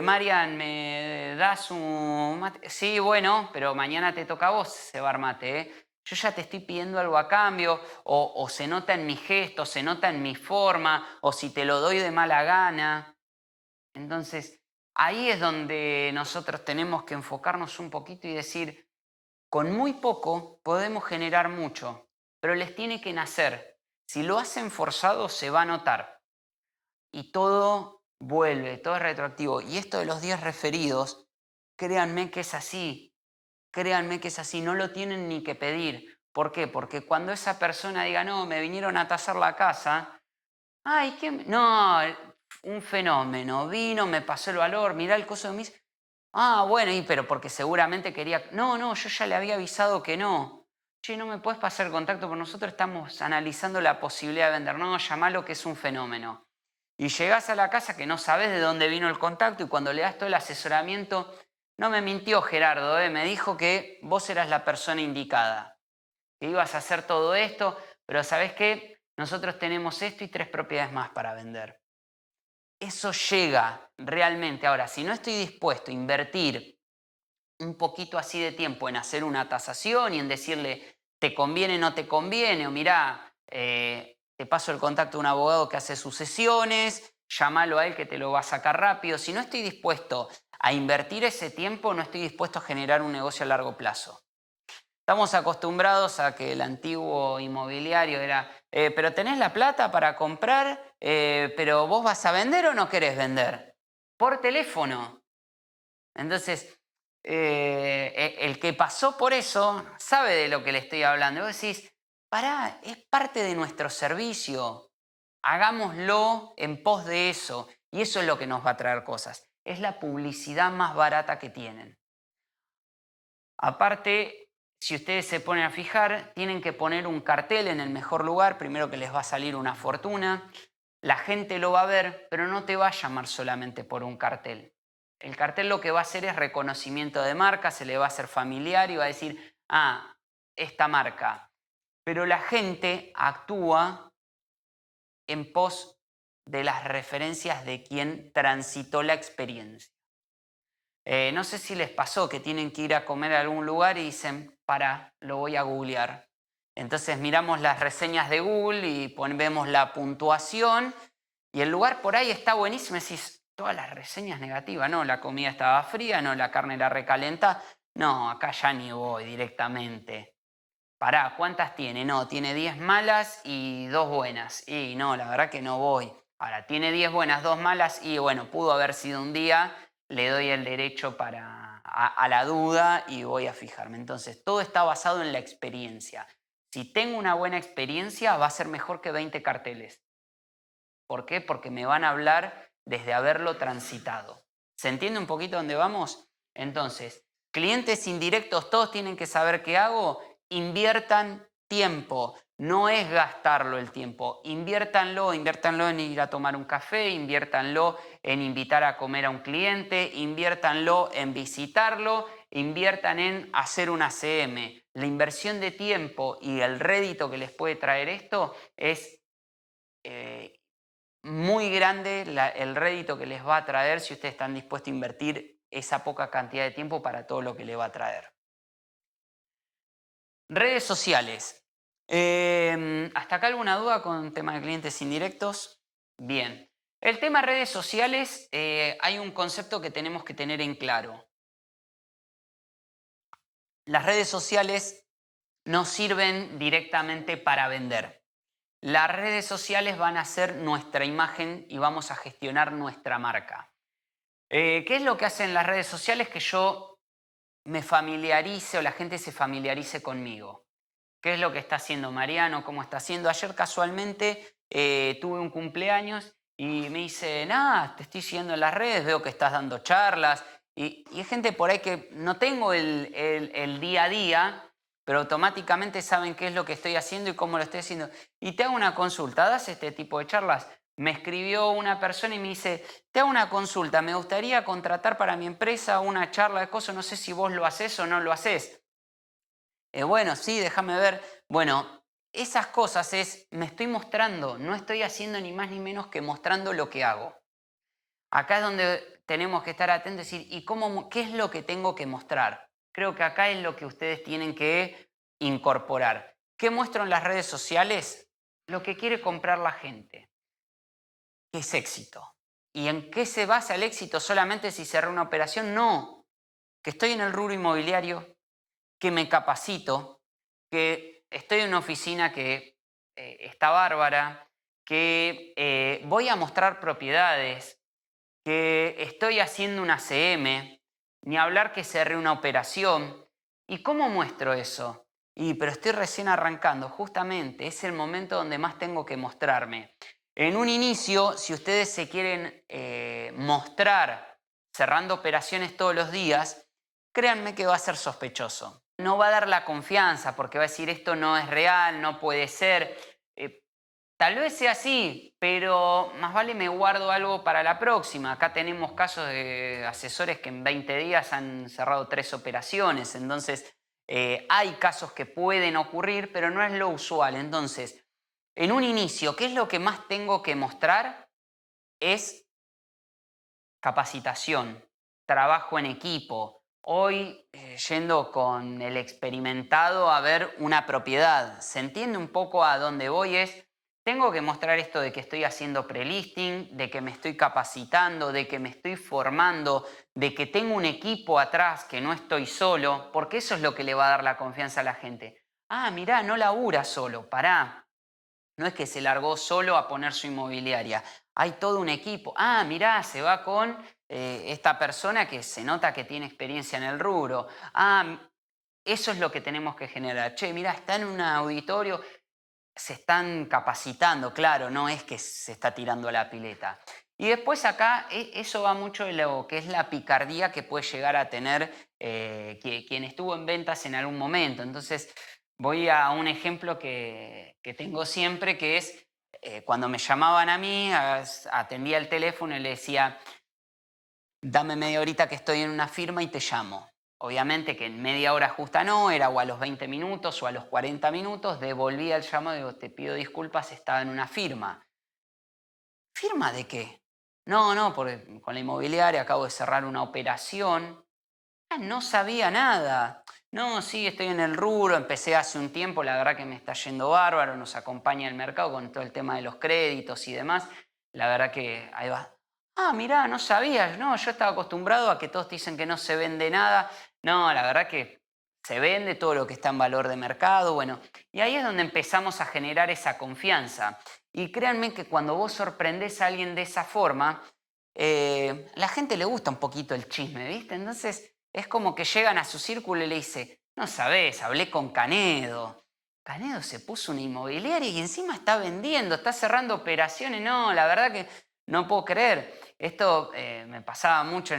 Marian, ¿me das un mate? Sí, bueno, pero mañana te toca a vos cebar mate, ¿eh? Yo ya te estoy pidiendo algo a cambio, o se nota en mi gesto, se nota en mi forma, o si te lo doy de mala gana. Entonces, ahí es donde nosotros tenemos que enfocarnos un poquito y decir, con muy poco podemos generar mucho, pero les tiene que nacer. Si lo hacen forzado, se va a notar. Y todo vuelve, todo es retroactivo. Y esto de los 10 referidos, créanme que es así. Créanme que es así, no lo tienen ni que pedir. ¿Por qué? Porque cuando esa persona diga, no, me vinieron a tasar la casa, ay, ¿qué? No, un fenómeno, vino, me pasó el valor, mirá el coso de mis... Ah, bueno, pero porque seguramente quería... No, yo ya le había avisado que no. Che, no me puedes pasar el contacto, porque nosotros estamos analizando la posibilidad de vender. No, llamalo que es un fenómeno. Y llegás a la casa que no sabes de dónde vino el contacto y cuando le das todo el asesoramiento, no me mintió Gerardo, me dijo que vos eras la persona indicada, que ibas a hacer todo esto, pero ¿sabés qué? Nosotros tenemos esto y 3 propiedades más para vender. Eso llega realmente. Ahora, si no estoy dispuesto a invertir un poquito así de tiempo en hacer una tasación y en decirle, te conviene, no te conviene, o mirá, te paso el contacto de un abogado que hace sucesiones, llámalo a él que te lo va a sacar rápido. Si no estoy dispuesto a invertir ese tiempo, no estoy dispuesto a generar un negocio a largo plazo. Estamos acostumbrados a que el antiguo inmobiliario era, pero ¿tenés la plata para comprar? ¿Pero vos vas a vender o no querés vender? Por teléfono. Entonces, el que pasó por eso sabe de lo que le estoy hablando. Y vos decís, pará, es parte de nuestro servicio. Hagámoslo en pos de eso. Y eso es lo que nos va a traer cosas. Es la publicidad más barata que tienen. Aparte, si ustedes se ponen a fijar, tienen que poner un cartel en el mejor lugar, primero que les va a salir una fortuna. La gente lo va a ver, pero no te va a llamar solamente por un cartel. El cartel lo que va a hacer es reconocimiento de marca, se le va a hacer familiar y va a decir, ah, esta marca. Pero la gente actúa en pos de las referencias de quien transitó la experiencia. No sé si les pasó que tienen que ir a comer a algún lugar y dicen, para, lo voy a googlear. Entonces miramos las reseñas de Google y vemos la puntuación y el lugar por ahí está buenísimo. Decís, todas las reseñas negativas, no, la comida estaba fría, no, la carne era recalenta. No, acá ya ni voy directamente. Pará, ¿cuántas tiene? No, tiene 10 malas y 2 buenas. Y no, la verdad que no voy. Ahora, tiene 10 buenas, 2 malas y bueno, pudo haber sido un día, le doy el derecho a la duda y voy a fijarme. Entonces, todo está basado en la experiencia. Si tengo una buena experiencia, va a ser mejor que 20 carteles. ¿Por qué? Porque me van a hablar desde haberlo transitado. ¿Se entiende un poquito dónde vamos? Entonces, clientes indirectos, todos tienen que saber qué hago. Inviertan tiempo. No es gastarlo el tiempo. Inviértanlo en ir a tomar un café, inviértanlo en invitar a comer a un cliente, inviértanlo en visitarlo, inviertan en hacer una CM. La inversión de tiempo y el rédito que les puede traer esto es muy grande el rédito que les va a traer si ustedes están dispuestos a invertir esa poca cantidad de tiempo para todo lo que le va a traer. Redes sociales. ¿Hasta acá alguna duda con el tema de clientes indirectos? Bien. El tema redes sociales, hay un concepto que tenemos que tener en claro. Las redes sociales no sirven directamente para vender. Las redes sociales van a ser nuestra imagen y vamos a gestionar nuestra marca. ¿Qué es lo que hacen las redes sociales? Que yo me familiarice o la gente se familiarice conmigo. ¿Qué es lo que está haciendo Mariano? ¿Cómo está haciendo? Ayer casualmente tuve un cumpleaños y me dice, nada, te estoy siguiendo en las redes, veo que estás dando charlas. Y hay gente por ahí que no tengo el día a día, pero automáticamente saben qué es lo que estoy haciendo y cómo lo estoy haciendo. Y te hago una consulta, ¿das este tipo de charlas? Me escribió una persona y me dice, te hago una consulta, me gustaría contratar para mi empresa una charla de cosas, no sé si vos lo haces o no lo haces. Bueno, sí, déjame ver. Bueno, esas cosas me estoy mostrando, no estoy haciendo ni más ni menos que mostrando lo que hago. Acá es donde tenemos que estar atentos y decir, qué es lo que tengo que mostrar? Creo que acá es lo que ustedes tienen que incorporar. ¿Qué muestro en las redes sociales? Lo que quiere comprar la gente, que es éxito. ¿Y en qué se basa el éxito? ¿Solamente si cerré una operación? No, que estoy en el rubro inmobiliario, que me capacito, que estoy en una oficina que está bárbara, que voy a mostrar propiedades, que estoy haciendo una CM, ni hablar que cerré una operación. ¿Y cómo muestro eso? Pero estoy recién arrancando, justamente, es el momento donde más tengo que mostrarme. En un inicio, si ustedes se quieren mostrar cerrando operaciones todos los días, créanme que va a ser sospechoso. No va a dar la confianza porque va a decir esto no es real, no puede ser. Tal vez sea así, pero más vale me guardo algo para la próxima. Acá tenemos casos de asesores que en 20 días han cerrado 3 operaciones. Entonces, hay casos que pueden ocurrir, pero no es lo usual. Entonces, en un inicio, ¿qué es lo que más tengo que mostrar? Es capacitación, trabajo en equipo. Hoy, yendo con el experimentado a ver una propiedad, ¿se entiende un poco a dónde voy? Tengo que mostrar esto de que estoy haciendo prelisting, de que me estoy capacitando, de que me estoy formando, de que tengo un equipo atrás, que no estoy solo, porque eso es lo que le va a dar la confianza a la gente. Ah, mirá, no labura solo, pará. No es que se largó solo a poner su inmobiliaria. Hay todo un equipo. Ah, mirá, se va con esta persona que se nota que tiene experiencia en el rubro. Ah, eso es lo que tenemos que generar. Che, mirá, está en un auditorio, se están capacitando, claro, no es que se está tirando a la pileta. Y después acá eso va mucho de lo que es la picardía que puede llegar a tener quien estuvo en ventas en algún momento. Entonces voy a un ejemplo que tengo siempre, que es cuando me llamaban a mí, atendía el teléfono y le decía, dame media horita que estoy en una firma y te llamo. Obviamente que en media hora justa no, era o a los 20 minutos o a los 40 minutos, devolvía el llamado y digo, te pido disculpas, estaba en una firma. ¿Firma de qué? No, porque con la inmobiliaria acabo de cerrar una operación. Ah, no sabía nada. No, sí, estoy en el rubro, empecé hace un tiempo, la verdad que me está yendo bárbaro, nos acompaña el mercado con todo el tema de los créditos y demás. La verdad que ahí va. Ah, mirá, no sabías, no, yo estaba acostumbrado a que todos te dicen que no se vende nada. No, la verdad que se vende todo lo que está en valor de mercado, bueno, y ahí es donde empezamos a generar esa confianza. Y créanme que cuando vos sorprendés a alguien de esa forma, la gente le gusta un poquito el chisme, ¿viste? Entonces es como que llegan a su círculo y le dice, no sabés, hablé con Canedo. Canedo se puso una inmobiliaria y encima está vendiendo, está cerrando operaciones. No, la verdad que no puedo creer. Esto me pasaba mucho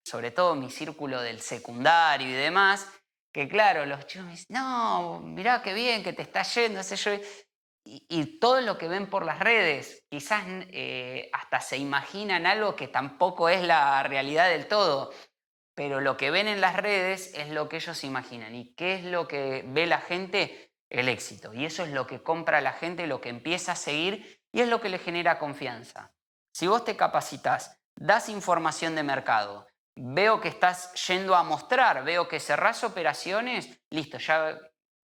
sobre todo en mi círculo del secundario y demás, que claro, los chicos me dicen, no, mirá qué bien que te está yendo, sé yo. Y todo lo que ven por las redes, quizás hasta se imaginan algo que tampoco es la realidad del todo, pero lo que ven en las redes es lo que ellos imaginan. ¿Y qué es lo que ve la gente? El éxito. Y eso es lo que compra la gente, lo que empieza a seguir Y es lo que le genera confianza. Si vos te capacitas, das información de mercado, veo que estás yendo a mostrar, veo que cerrás operaciones, listo, ya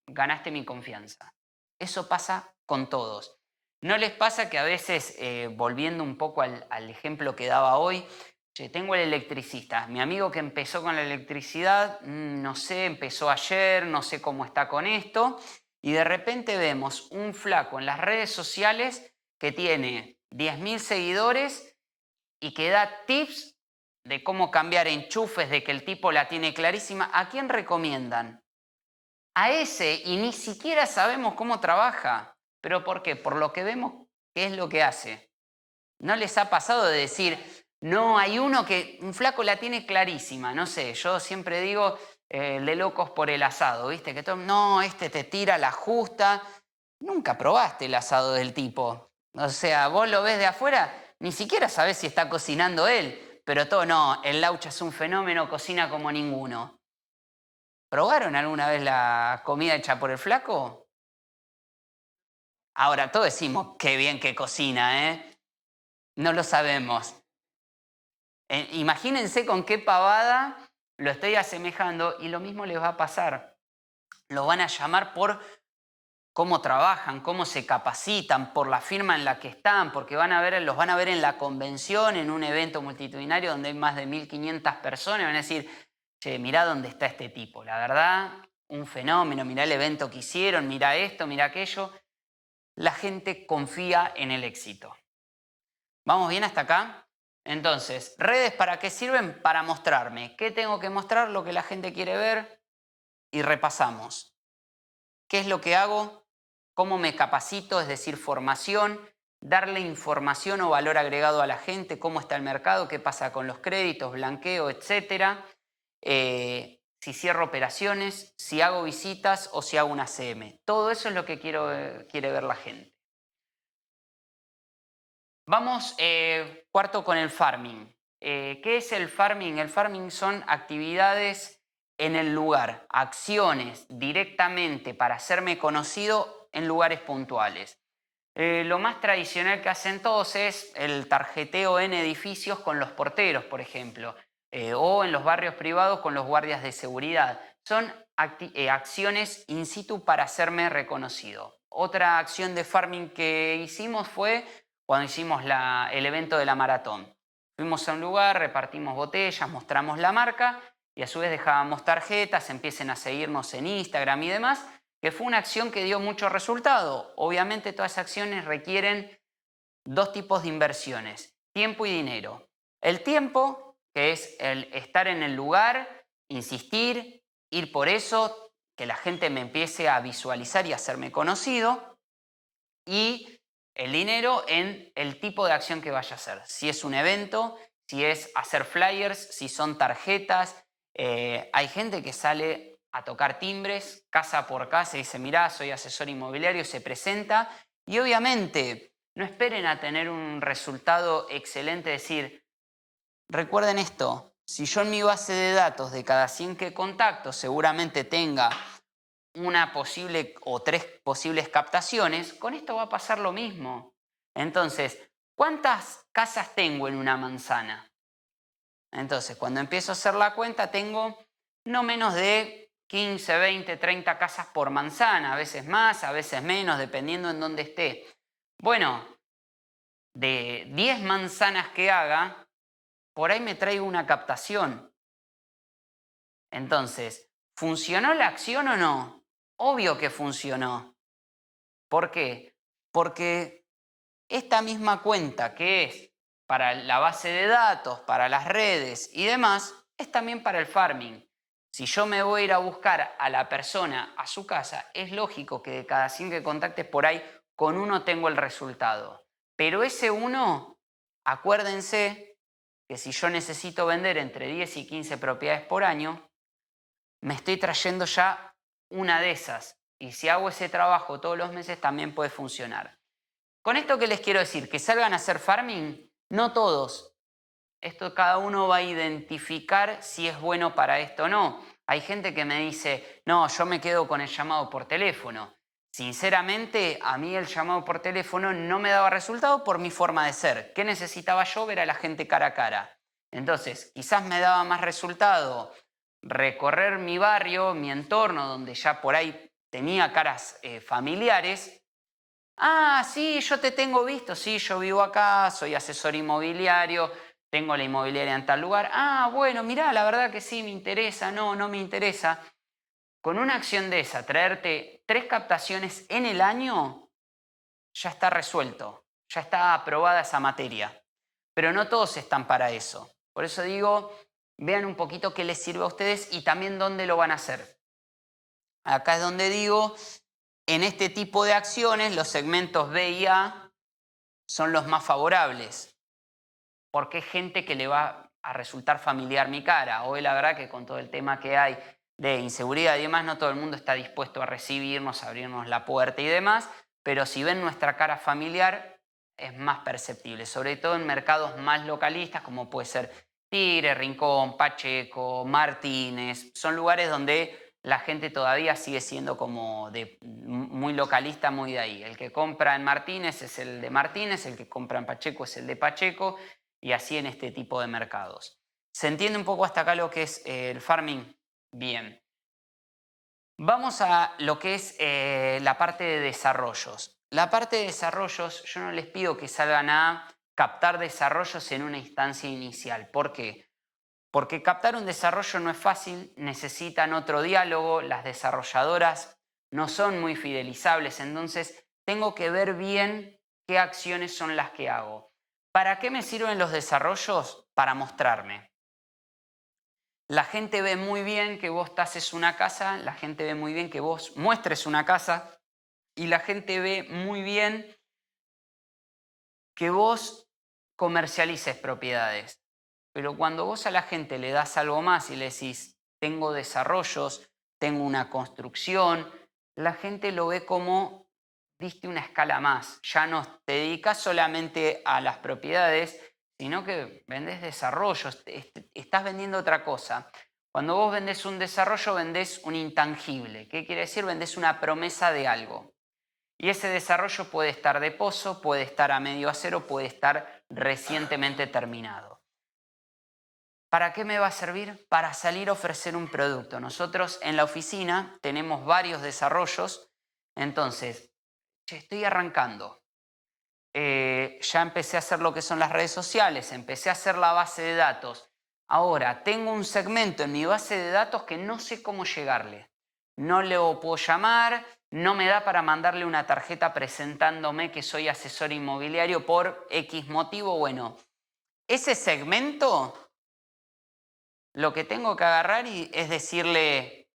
ganaste mi confianza. Eso pasa con todos. ¿No les pasa que a veces, volviendo un poco al ejemplo que daba hoy, tengo el electricista, mi amigo que empezó con la electricidad, no sé, empezó ayer, no sé cómo está con esto, y de repente vemos un flaco en las redes sociales que tiene 10.000 seguidores y que da tips de cómo cambiar enchufes, de que el tipo la tiene clarísima. ¿A quién recomiendan? A ese, y ni siquiera sabemos cómo trabaja. ¿Pero por qué? Por lo que vemos, ¿qué es lo que hace? ¿No les ha pasado de decir, no, hay uno que, un flaco la tiene clarísima? No sé, yo siempre digo, de locos por el asado, ¿viste? Que todo, no, este te tira la justa. Nunca probaste el asado del tipo. O sea, vos lo ves de afuera, ni siquiera sabés si está cocinando él. Pero todo, no, el Laucha es un fenómeno, cocina como ninguno. ¿Probaron alguna vez la comida hecha por el flaco? Ahora, todos decimos, qué bien que cocina, ¿eh? No lo sabemos. Imagínense con qué pavada lo estoy asemejando y lo mismo les va a pasar. Lo van a llamar por cómo trabajan, cómo se capacitan, por la firma en la que están, porque los van a ver en la convención, en un evento multitudinario donde hay más de 1.500 personas, van a decir, che, mirá dónde está este tipo, la verdad, un fenómeno, mirá el evento que hicieron, mirá esto, mirá aquello. La gente confía en el éxito. ¿Vamos bien hasta acá? Entonces, ¿redes para qué sirven? Para mostrarme. ¿Qué tengo que mostrar? Lo que la gente quiere ver y repasamos. ¿Qué es lo que hago? ¿Cómo me capacito? Es decir, formación, darle información o valor agregado a la gente, cómo está el mercado, qué pasa con los créditos, blanqueo, etcétera. Si cierro operaciones, si hago visitas o si hago una CM. Todo eso es lo que quiere ver la gente. Vamos cuarto con el farming. ¿Qué es el farming? El farming son actividades en el lugar, acciones directamente para hacerme conocido en lugares puntuales. Lo más tradicional que hacen todos es el tarjeteo en edificios con los porteros, por ejemplo, o en los barrios privados con los guardias de seguridad. Son acciones in situ para hacerme reconocido. Otra acción de farming que hicimos fue cuando hicimos el evento de la maratón. Fuimos a un lugar, repartimos botellas, mostramos la marca y a su vez dejábamos tarjetas, empiecen a seguirnos en Instagram y demás, que fue una acción que dio mucho resultado. Obviamente todas esas acciones requieren dos tipos de inversiones, tiempo y dinero. El tiempo, que es el estar en el lugar, insistir, ir por eso, que la gente me empiece a visualizar y a hacerme conocido, y el dinero en el tipo de acción que vaya a hacer. Si es un evento, si es hacer flyers, si son tarjetas. Hay gente que sale a tocar timbres casa por casa y dice, mirá, soy asesor inmobiliario, se presenta y obviamente no esperen a tener un resultado excelente, decir, recuerden esto, si yo en mi base de datos de cada 100 que contacto seguramente tenga una posible o 3 posibles captaciones, con esto va a pasar lo mismo. Entonces, ¿cuántas casas tengo en una manzana? Entonces, cuando empiezo a hacer la cuenta, tengo no menos de 15, 20, 30 casas por manzana, a veces más, a veces menos, dependiendo en dónde esté. Bueno, de 10 manzanas que haga, por ahí me traigo una captación. Entonces, ¿funcionó la acción o no? Obvio que funcionó. ¿Por qué? Porque esta misma cuenta que es para la base de datos, para las redes y demás, es también para el farming. Si yo me voy a ir a buscar a la persona a su casa, es lógico que de cada 100 que contactes por ahí, con uno tengo el resultado. Pero ese uno, acuérdense que si yo necesito vender entre 10 y 15 propiedades por año, me estoy trayendo ya una de esas. Y si hago ese trabajo todos los meses, también puede funcionar. Con esto, ¿qué les quiero decir? Que salgan a hacer farming, no todos. Esto cada uno va a identificar si es bueno para esto o no. Hay gente que me dice, no, yo me quedo con el llamado por teléfono. Sinceramente, a mí el llamado por teléfono no me daba resultado por mi forma de ser. ¿Qué necesitaba yo? Ver a la gente cara a cara. Entonces, quizás me daba más resultado recorrer mi barrio, mi entorno, donde ya por ahí tenía caras familiares. Ah, sí, yo te tengo visto, sí, yo vivo acá, soy asesor inmobiliario, tengo la inmobiliaria en tal lugar. Ah, bueno, mirá, la verdad que sí, me interesa, no, no me interesa. Con una acción de esa, traerte 3 captaciones en el año, ya está resuelto, ya está aprobada esa materia. Pero no todos están para eso. Por eso digo, vean un poquito qué les sirve a ustedes y también dónde lo van a hacer. Acá es donde digo, en este tipo de acciones, los segmentos B y A son los más favorables, porque es gente que le va a resultar familiar mi cara. Hoy la verdad que con todo el tema que hay de inseguridad y demás, no todo el mundo está dispuesto a recibirnos, a abrirnos la puerta y demás, pero si ven nuestra cara familiar es más perceptible, sobre todo en mercados más localistas como puede ser Tigre, Rincón, Pacheco, Martínez, son lugares donde la gente todavía sigue siendo como muy localista, muy de ahí. El que compra en Martínez es el de Martínez, el que compra en Pacheco es el de Pacheco, y así en este tipo de mercados. ¿Se entiende un poco hasta acá lo que es el farming? Bien. Vamos a lo que es la parte de desarrollos. La parte de desarrollos, yo no les pido que salgan a captar desarrollos en una instancia inicial. ¿Por qué? Porque captar un desarrollo no es fácil, necesitan otro diálogo, las desarrolladoras no son muy fidelizables, entonces tengo que ver bien qué acciones son las que hago. ¿Para qué me sirven los desarrollos? Para mostrarme. La gente ve muy bien que vos tases una casa, la gente ve muy bien que vos muestres una casa y la gente ve muy bien que vos comercialices propiedades. Pero cuando vos a la gente le das algo más y le decís, tengo desarrollos, tengo una construcción, la gente lo ve como diste una escala más. Ya no te dedicas solamente a las propiedades, sino que vendés desarrollos, estás vendiendo otra cosa. Cuando vos vendés un desarrollo, vendés un intangible. ¿Qué quiere decir? Vendés una promesa de algo. Y ese desarrollo puede estar de pozo, puede estar a medio acero, puede estar recientemente terminado. ¿Para qué me va a servir? Para salir a ofrecer un producto. Nosotros en la oficina tenemos varios desarrollos, entonces, estoy arrancando. Ya empecé a hacer lo que son las redes sociales, empecé a hacer la base de datos. Ahora, tengo un segmento en mi base de datos que no sé cómo llegarle. No le puedo llamar, no me da para mandarle una tarjeta presentándome que soy asesor inmobiliario por X motivo. Bueno, ese segmento lo que tengo que agarrar es decirle,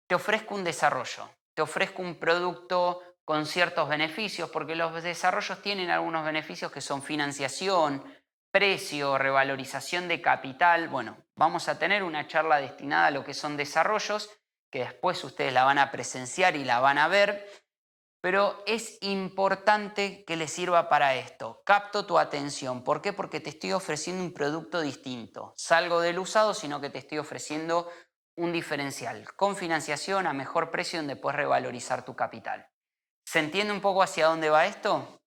te ofrezco un desarrollo, te ofrezco un producto con ciertos beneficios, porque los desarrollos tienen algunos beneficios que son financiación, precio, revalorización de capital. Bueno, vamos a tener una charla destinada a lo que son desarrollos, que después ustedes la van a presenciar y la van a ver, pero es importante que les sirva para esto. Capto tu atención. ¿Por qué? Porque te estoy ofreciendo un producto distinto. Salgo del usado, sino que te estoy ofreciendo un diferencial con financiación a mejor precio donde puedes revalorizar tu capital. ¿Se entiende un poco hacia dónde va esto?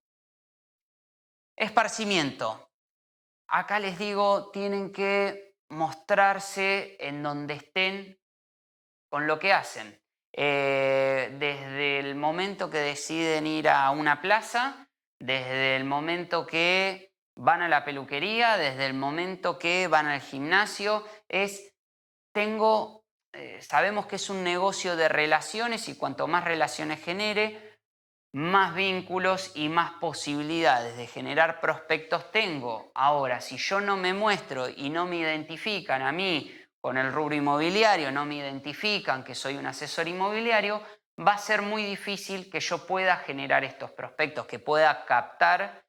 Esparcimiento. Acá les digo, tienen que mostrarse en donde estén con lo que hacen. Desde el momento que deciden ir a una plaza, desde el momento que van a la peluquería, desde el momento que van al gimnasio, sabemos que es un negocio de relaciones y cuanto más relaciones genere, más vínculos y más posibilidades de generar prospectos tengo. Ahora, si yo no me muestro y no me identifican a mí con el rubro inmobiliario, no me identifican que soy un asesor inmobiliario, va a ser muy difícil que yo pueda generar estos prospectos, que pueda captar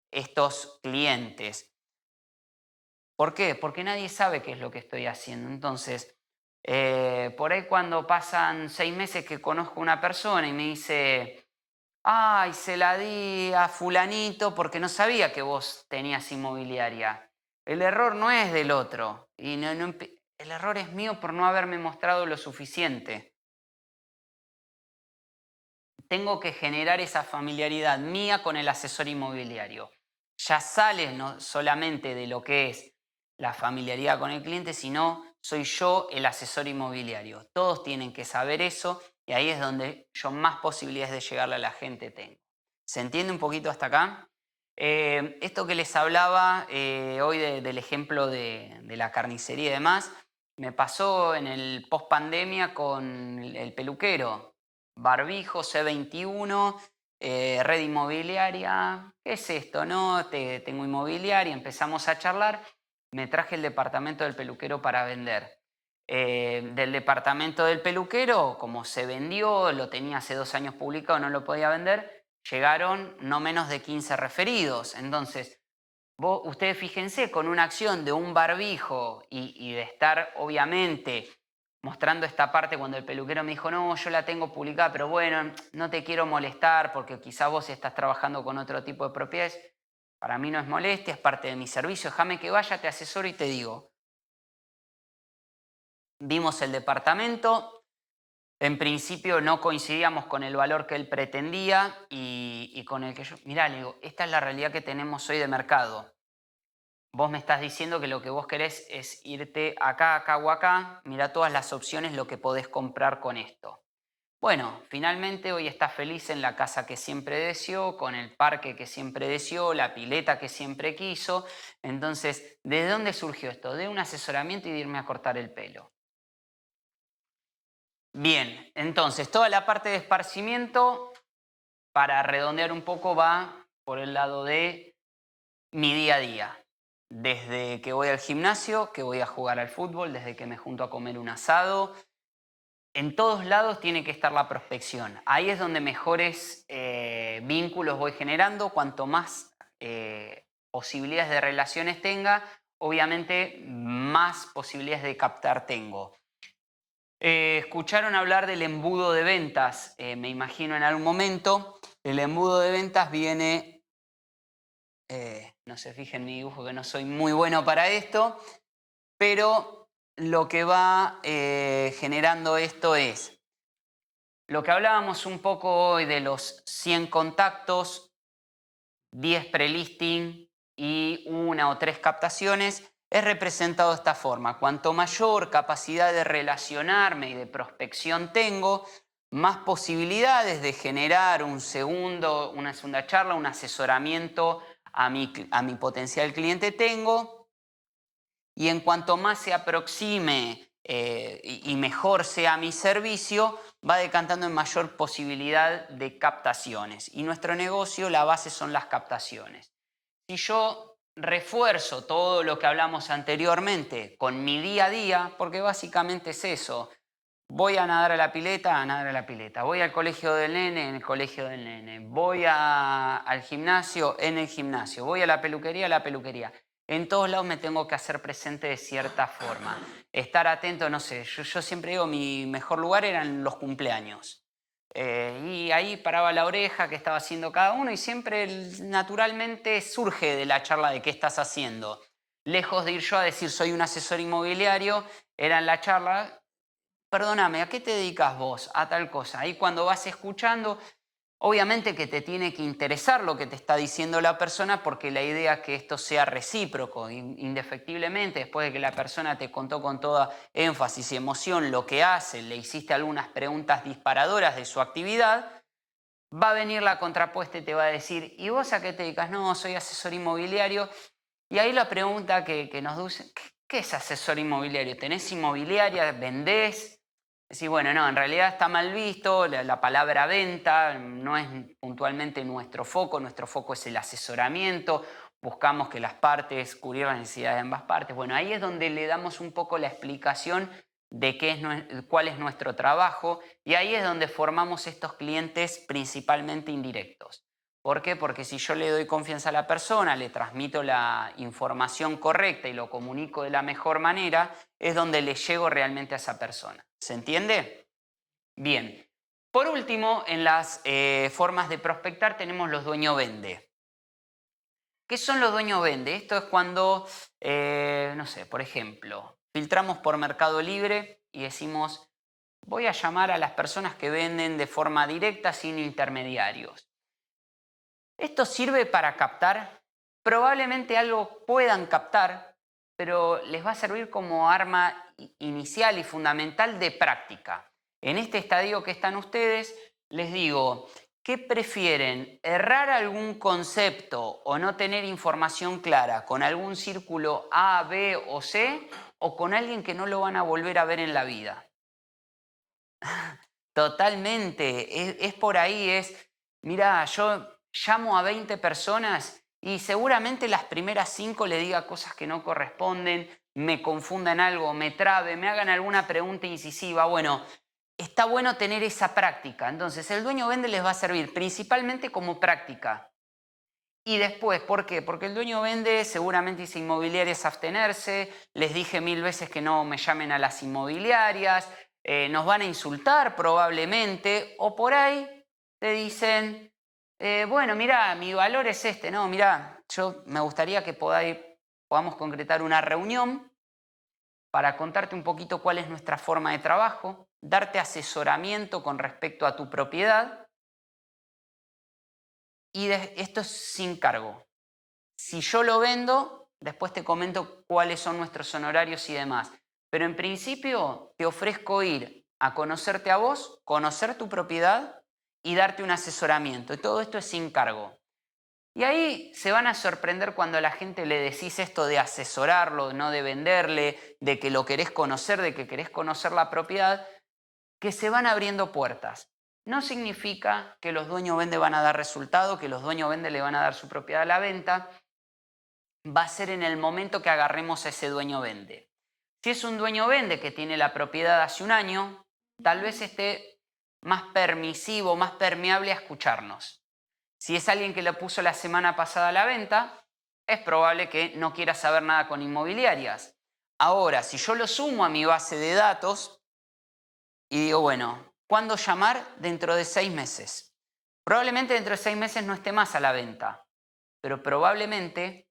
estos clientes. ¿Por qué? Porque nadie sabe qué es lo que estoy haciendo. Entonces, por ahí cuando pasan 6 meses que conozco a una persona y me dice, ay, se la di a fulanito porque no sabía que vos tenías inmobiliaria. El error no es del otro. El error es mío por no haberme mostrado lo suficiente. tengo que generar esa familiaridad mía con el asesor inmobiliario. Ya sale no solamente de lo que es la familiaridad con el cliente, sino soy yo el asesor inmobiliario. Todos tienen que saber eso y ahí es donde yo más posibilidades de llegarle a la gente tengo. ¿Se entiende un poquito hasta acá? Esto que les hablaba hoy del ejemplo de la carnicería y demás, me pasó en el post pandemia con el peluquero. Barbijo, C21, red inmobiliaria. ¿Qué es esto? No, tengo inmobiliaria, empezamos a charlar. Me traje el departamento del peluquero para vender. Del departamento del peluquero, como se vendió, lo tenía hace 2 años publicado, no lo podía vender, llegaron no menos de 15 referidos. Entonces, ustedes fíjense, con una acción de un barbijo y de estar, obviamente, mostrando esta parte cuando el peluquero me dijo, no, yo la tengo publicada, pero bueno, no te quiero molestar porque quizás vos estás trabajando con otro tipo de propiedades. Para mí no es molestia, es parte de mi servicio. Déjame que vaya, te asesoro y te digo. Vimos el departamento. En principio no coincidíamos con el valor que él pretendía y con el que yo... Mirá, le digo, esta es la realidad que tenemos hoy de mercado. Vos me estás diciendo que lo que vos querés es irte acá, acá o acá. Mirá todas las opciones, lo que podés comprar con esto. Bueno, finalmente hoy está feliz en la casa que siempre deseó, con el parque que siempre deseó, la pileta que siempre quiso. Entonces, ¿de dónde surgió esto? De un asesoramiento y de irme a cortar el pelo. Bien, entonces toda la parte de esparcimiento, para redondear un poco, va por el lado de mi día a día. Desde que voy al gimnasio, que voy a jugar al fútbol, desde que me junto a comer un asado. En todos lados tiene que estar la prospección. Ahí es donde mejores vínculos voy generando. Cuanto más posibilidades de relaciones tenga, obviamente más posibilidades de captar tengo. Escucharon hablar del embudo de ventas, me imagino en algún momento. El embudo de ventas viene, no se fijen en mi dibujo que no soy muy bueno para esto, pero lo que va generando esto es lo que hablábamos un poco hoy de los 100 contactos, 10 prelisting y 1 o 3 captaciones, es representado de esta forma. Cuanto mayor capacidad de relacionarme y de prospección tengo, más posibilidades de generar una segunda charla, un asesoramiento a mi potencial cliente tengo. Y en cuanto más se aproxime y mejor sea mi servicio, va decantando en mayor posibilidad de captaciones. Y nuestro negocio, la base son las captaciones. Si yo refuerzo todo lo que hablamos anteriormente con mi día a día, porque básicamente es eso, voy a nadar a la pileta, a nadar a la pileta, voy al colegio del nene, en el colegio del nene, voy al gimnasio, en el gimnasio, voy a la peluquería, a la peluquería. En todos lados me tengo que hacer presente de cierta forma. Estar atento, no sé, yo siempre digo, mi mejor lugar eran los cumpleaños. Y ahí paraba la oreja, qué estaba haciendo cada uno, y siempre naturalmente surge de la charla de qué estás haciendo. Lejos de ir yo a decir soy un asesor inmobiliario, era en la charla, perdóname, ¿a qué te dedicas vos? A tal cosa. Ahí cuando vas escuchando, obviamente que te tiene que interesar lo que te está diciendo la persona, porque la idea es que esto sea recíproco, indefectiblemente, después de que la persona te contó con toda énfasis y emoción lo que hace, le hiciste algunas preguntas disparadoras de su actividad, va a venir la contrapuesta y te va a decir, ¿y vos a qué te dedicas? No, soy asesor inmobiliario. Y ahí la pregunta que nos dice, ¿qué es asesor inmobiliario? ¿Tenés inmobiliaria? ¿Vendés? Decís, bueno, no, en realidad está mal visto, la palabra venta no es puntualmente nuestro foco es el asesoramiento, buscamos que las partes cubrir las necesidades de ambas partes. Bueno, ahí es donde le damos un poco la explicación de cuál es nuestro trabajo y ahí es donde formamos estos clientes principalmente indirectos. ¿Por qué? Porque si yo le doy confianza a la persona, le transmito la información correcta y lo comunico de la mejor manera, es donde le llego realmente a esa persona. ¿Se entiende? Bien. Por último, en las formas de prospectar tenemos los dueño-vende. ¿Qué son los dueño-vende? Esto es cuando, no sé, por ejemplo, filtramos por Mercado Libre y decimos, voy a llamar a las personas que venden de forma directa sin intermediarios. Esto sirve para captar, probablemente algo puedan captar, pero les va a servir como arma inicial y fundamental de práctica. En este estadio que están ustedes, les digo, ¿qué prefieren? ¿Errar algún concepto o no tener información clara con algún círculo A, B o C o con alguien que no lo van a volver a ver en la vida? Totalmente, es por ahí, mira, yo llamo a 20 personas y seguramente las primeras 5 le diga cosas que no corresponden, me confundan algo, me trabe, me hagan alguna pregunta incisiva. Bueno, está bueno tener esa práctica. Entonces, el dueño vende les va a servir principalmente como práctica. Y después, ¿por qué? Porque el dueño vende, seguramente dice inmobiliarias abstenerse, les dije 1000 veces que no me llamen a las inmobiliarias, nos van a insultar probablemente, o por ahí te dicen, bueno, mira, mi valor es este, no, mira, yo me gustaría que podamos concretar una reunión para contarte un poquito cuál es nuestra forma de trabajo, darte asesoramiento con respecto a tu propiedad, y esto es sin cargo. Si yo lo vendo, después te comento cuáles son nuestros honorarios y demás. Pero en principio te ofrezco ir a conocerte a vos, conocer tu propiedad y darte un asesoramiento. Y todo esto es sin cargo. Y ahí se van a sorprender cuando a la gente le decís esto de asesorarlo, no de venderle, de que lo querés conocer, de que querés conocer la propiedad, que se van abriendo puertas. No significa que los dueños vende van a dar resultado, que los dueños vende le van a dar su propiedad a la venta. Va a ser en el momento que agarremos a ese dueño vende. Si es un dueño vende que tiene la propiedad hace un año, tal vez esté más permisivo, más permeable a escucharnos. Si es alguien que lo puso la semana pasada a la venta, es probable que no quiera saber nada con inmobiliarias. Ahora, si yo lo sumo a mi base de datos y digo, bueno, ¿cuándo llamar? Dentro de 6 meses. Probablemente dentro de 6 meses no esté más a la venta, pero probablemente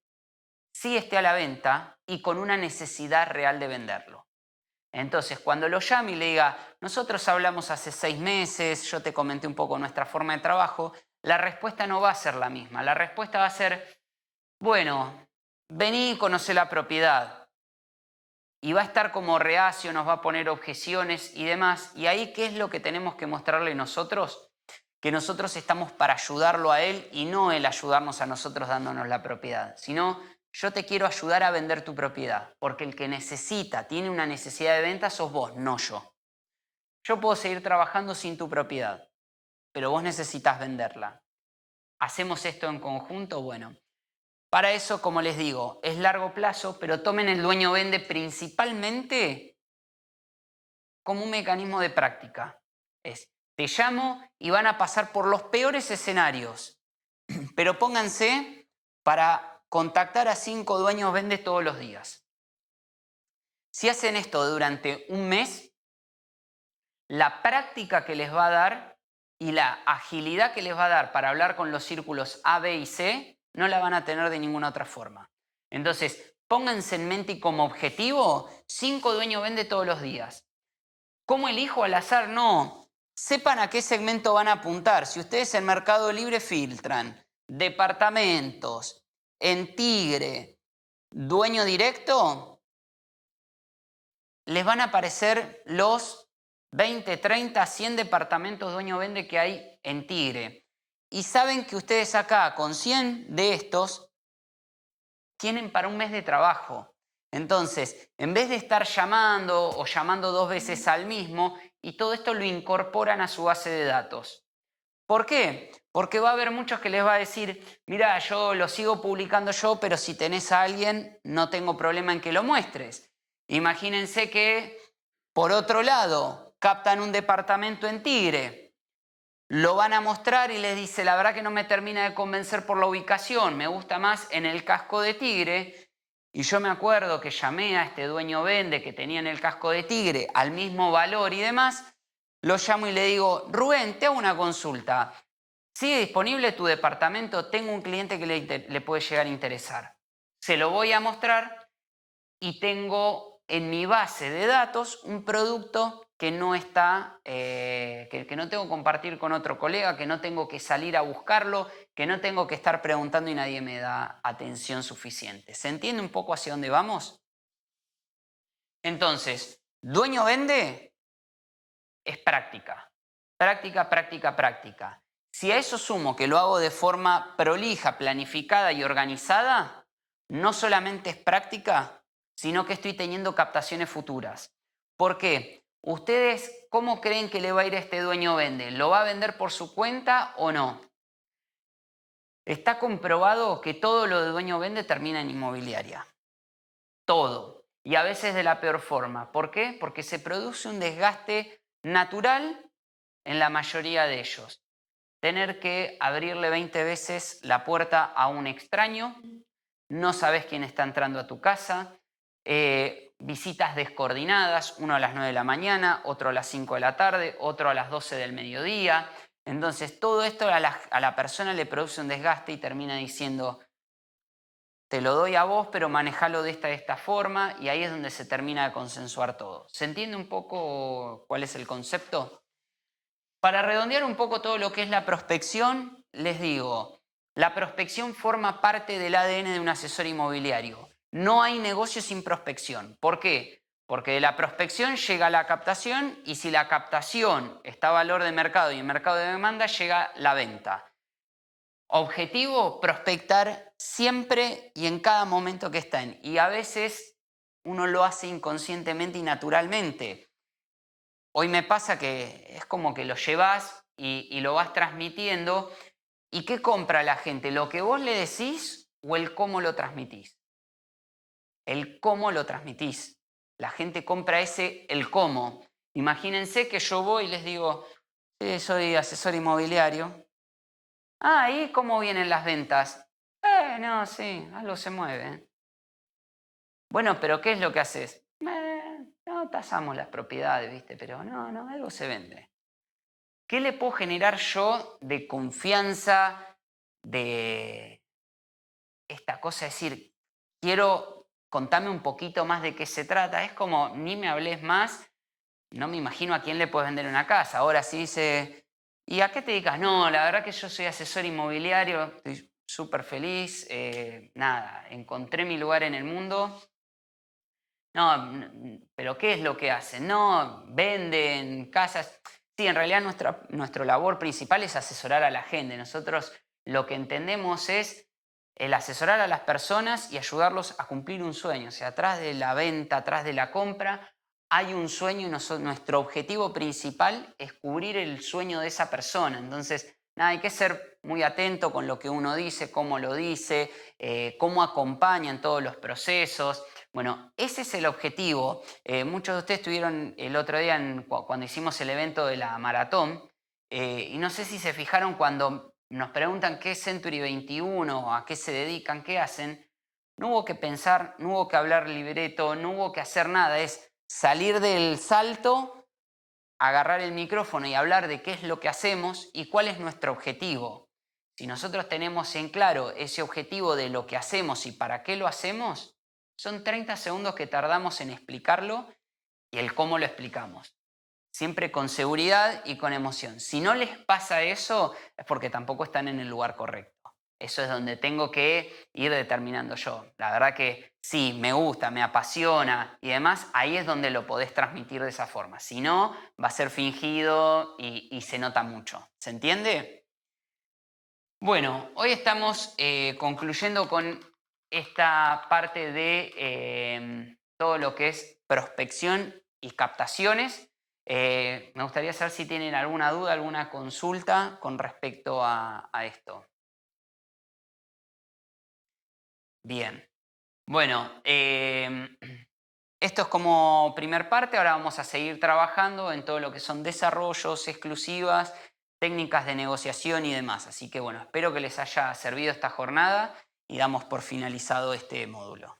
sí esté a la venta y con una necesidad real de venderlo. Entonces, cuando lo llame y le diga, nosotros hablamos hace 6 meses, yo te comenté un poco nuestra forma de trabajo, la respuesta no va a ser la misma. La respuesta va a ser, bueno, vení y conocé la propiedad. Y va a estar como reacio, nos va a poner objeciones y demás. Y ahí, ¿qué es lo que tenemos que mostrarle nosotros? Que nosotros estamos para ayudarlo a él y no él ayudarnos a nosotros dándonos la propiedad, sino yo te quiero ayudar a vender tu propiedad, porque el que necesita, tiene una necesidad de venta, sos vos, no yo. Yo puedo seguir trabajando sin tu propiedad, pero vos necesitas venderla. ¿Hacemos esto en conjunto? Bueno, para eso, como les digo, es largo plazo, pero tomen el dueño vende principalmente como un mecanismo de práctica. Te llamo y van a pasar por los peores escenarios, pero pónganse para contactar a 5 dueños vende todos los días. Si hacen esto durante un mes, la práctica que les va a dar y la agilidad que les va a dar para hablar con los círculos A, B y C, no la van a tener de ninguna otra forma. Entonces, pónganse en mente y como objetivo 5 dueños vende todos los días. ¿Cómo elijo al azar? No. Sepan a qué segmento van a apuntar. Si ustedes en Mercado Libre filtran departamentos, en Tigre, dueño directo, les van a aparecer los 20, 30, 100 departamentos dueño vende que hay en Tigre. Y saben que ustedes acá con 100 de estos tienen para un mes de trabajo. Entonces, en vez de estar llamando o llamando 2 veces al mismo, y todo esto lo incorporan a su base de datos. ¿Por qué? Porque va a haber muchos que les va a decir, mira, yo lo sigo publicando yo, pero si tenés a alguien, no tengo problema en que lo muestres. Imagínense que, por otro lado, captan un departamento en Tigre, lo van a mostrar y les dice, la verdad que no me termina de convencer por la ubicación, me gusta más en el casco de Tigre. Y yo me acuerdo que llamé a este dueño vende que tenía en el casco de Tigre al mismo valor y demás, lo llamo y le digo, Rubén, te hago una consulta. ¿Sigue disponible tu departamento? Tengo un cliente que le puede llegar a interesar. Se lo voy a mostrar y tengo en mi base de datos un producto que no está, que no tengo que compartir con otro colega, que no tengo que salir a buscarlo, que no tengo que estar preguntando y nadie me da atención suficiente. ¿Se entiende un poco hacia dónde vamos? Entonces, dueño vende es práctica. Práctica, práctica, práctica. Si a eso sumo que lo hago de forma prolija, planificada y organizada, no solamente es práctica, sino que estoy teniendo captaciones futuras. ¿Por qué? ¿Ustedes cómo creen que le va a ir a este dueño vende? ¿Lo va a vender por su cuenta o no? Está comprobado que todo lo de dueño vende termina en inmobiliaria. Todo. Y a veces de la peor forma. ¿Por qué? Porque se produce un desgaste natural en la mayoría de ellos. Tener que abrirle 20 veces la puerta a un extraño, no sabes quién está entrando a tu casa, visitas descoordinadas, uno a las 9 de la mañana, otro a las 5 de la tarde, otro a las 12 del mediodía. Entonces todo esto a la persona le produce un desgaste y termina diciendo, te lo doy a vos, pero manejalo de esta forma, y ahí es donde se termina de consensuar todo. ¿Se entiende un poco cuál es el concepto? Para redondear un poco todo lo que es la prospección, les digo, la prospección forma parte del ADN de un asesor inmobiliario. No hay negocio sin prospección. ¿Por qué? Porque de la prospección llega la captación, y si la captación está a valor de mercado y en mercado de demanda, llega la venta. Objetivo, prospectar siempre y en cada momento que estén. Y a veces uno lo hace inconscientemente y naturalmente. Hoy me pasa que es como que lo llevas y lo vas transmitiendo. ¿Y qué compra la gente? ¿Lo que vos le decís o el cómo lo transmitís? El cómo lo transmitís. La gente compra el cómo. Imagínense que yo voy y les digo, sí, soy asesor inmobiliario. Ah, ¿y cómo vienen las ventas? No, sí, algo se mueve. Bueno, pero ¿qué es lo que haces? No, tasamos las propiedades, ¿viste? Pero no, algo se vende. ¿Qué le puedo generar yo de confianza, de esta cosa? Es decir, quiero contarme un poquito más de qué se trata. Es como, ni me hables más, no me imagino a quién le puedes vender una casa. Ahora sí dice, ¿y a qué te dedicas? No, la verdad que yo soy asesor inmobiliario, estoy súper feliz, nada, encontré mi lugar en el mundo. No, pero ¿qué es lo que hacen? No, venden casas. Sí, en realidad nuestra labor principal es asesorar a la gente. Nosotros lo que entendemos es el asesorar a las personas y ayudarlos a cumplir un sueño. O sea, atrás de la venta, atrás de la compra, hay un sueño, y nuestro objetivo principal es cubrir el sueño de esa persona. Entonces, nada, hay que ser muy atento con lo que uno dice, cómo lo dice, cómo acompaña en todos los procesos. Bueno, ese es el objetivo. Muchos de ustedes estuvieron el otro día cuando hicimos el evento de la maratón, y no sé si se fijaron cuando nos preguntan qué es Century 21, a qué se dedican, qué hacen. No hubo que pensar, no hubo que hablar libreto, no hubo que hacer nada. Es salir del salto, agarrar el micrófono y hablar de qué es lo que hacemos y cuál es nuestro objetivo. Si nosotros tenemos en claro ese objetivo de lo que hacemos y para qué lo hacemos, son 30 segundos que tardamos en explicarlo y el cómo lo explicamos. Siempre con seguridad y con emoción. Si no les pasa eso, es porque tampoco están en el lugar correcto. Eso es donde tengo que ir determinando yo. La verdad que sí, me gusta, me apasiona y demás, ahí es donde lo podés transmitir de esa forma. Si no, va a ser fingido y se nota mucho. ¿Se entiende? Bueno, hoy estamos concluyendo con esta parte de todo lo que es prospección y captaciones. Me gustaría saber si tienen alguna duda, alguna consulta con respecto a esto. Bien. Bueno, esto es como primer parte. Ahora vamos a seguir trabajando en todo lo que son desarrollos, exclusivas, técnicas de negociación y demás. Así que bueno, espero que les haya servido esta jornada y damos por finalizado este módulo.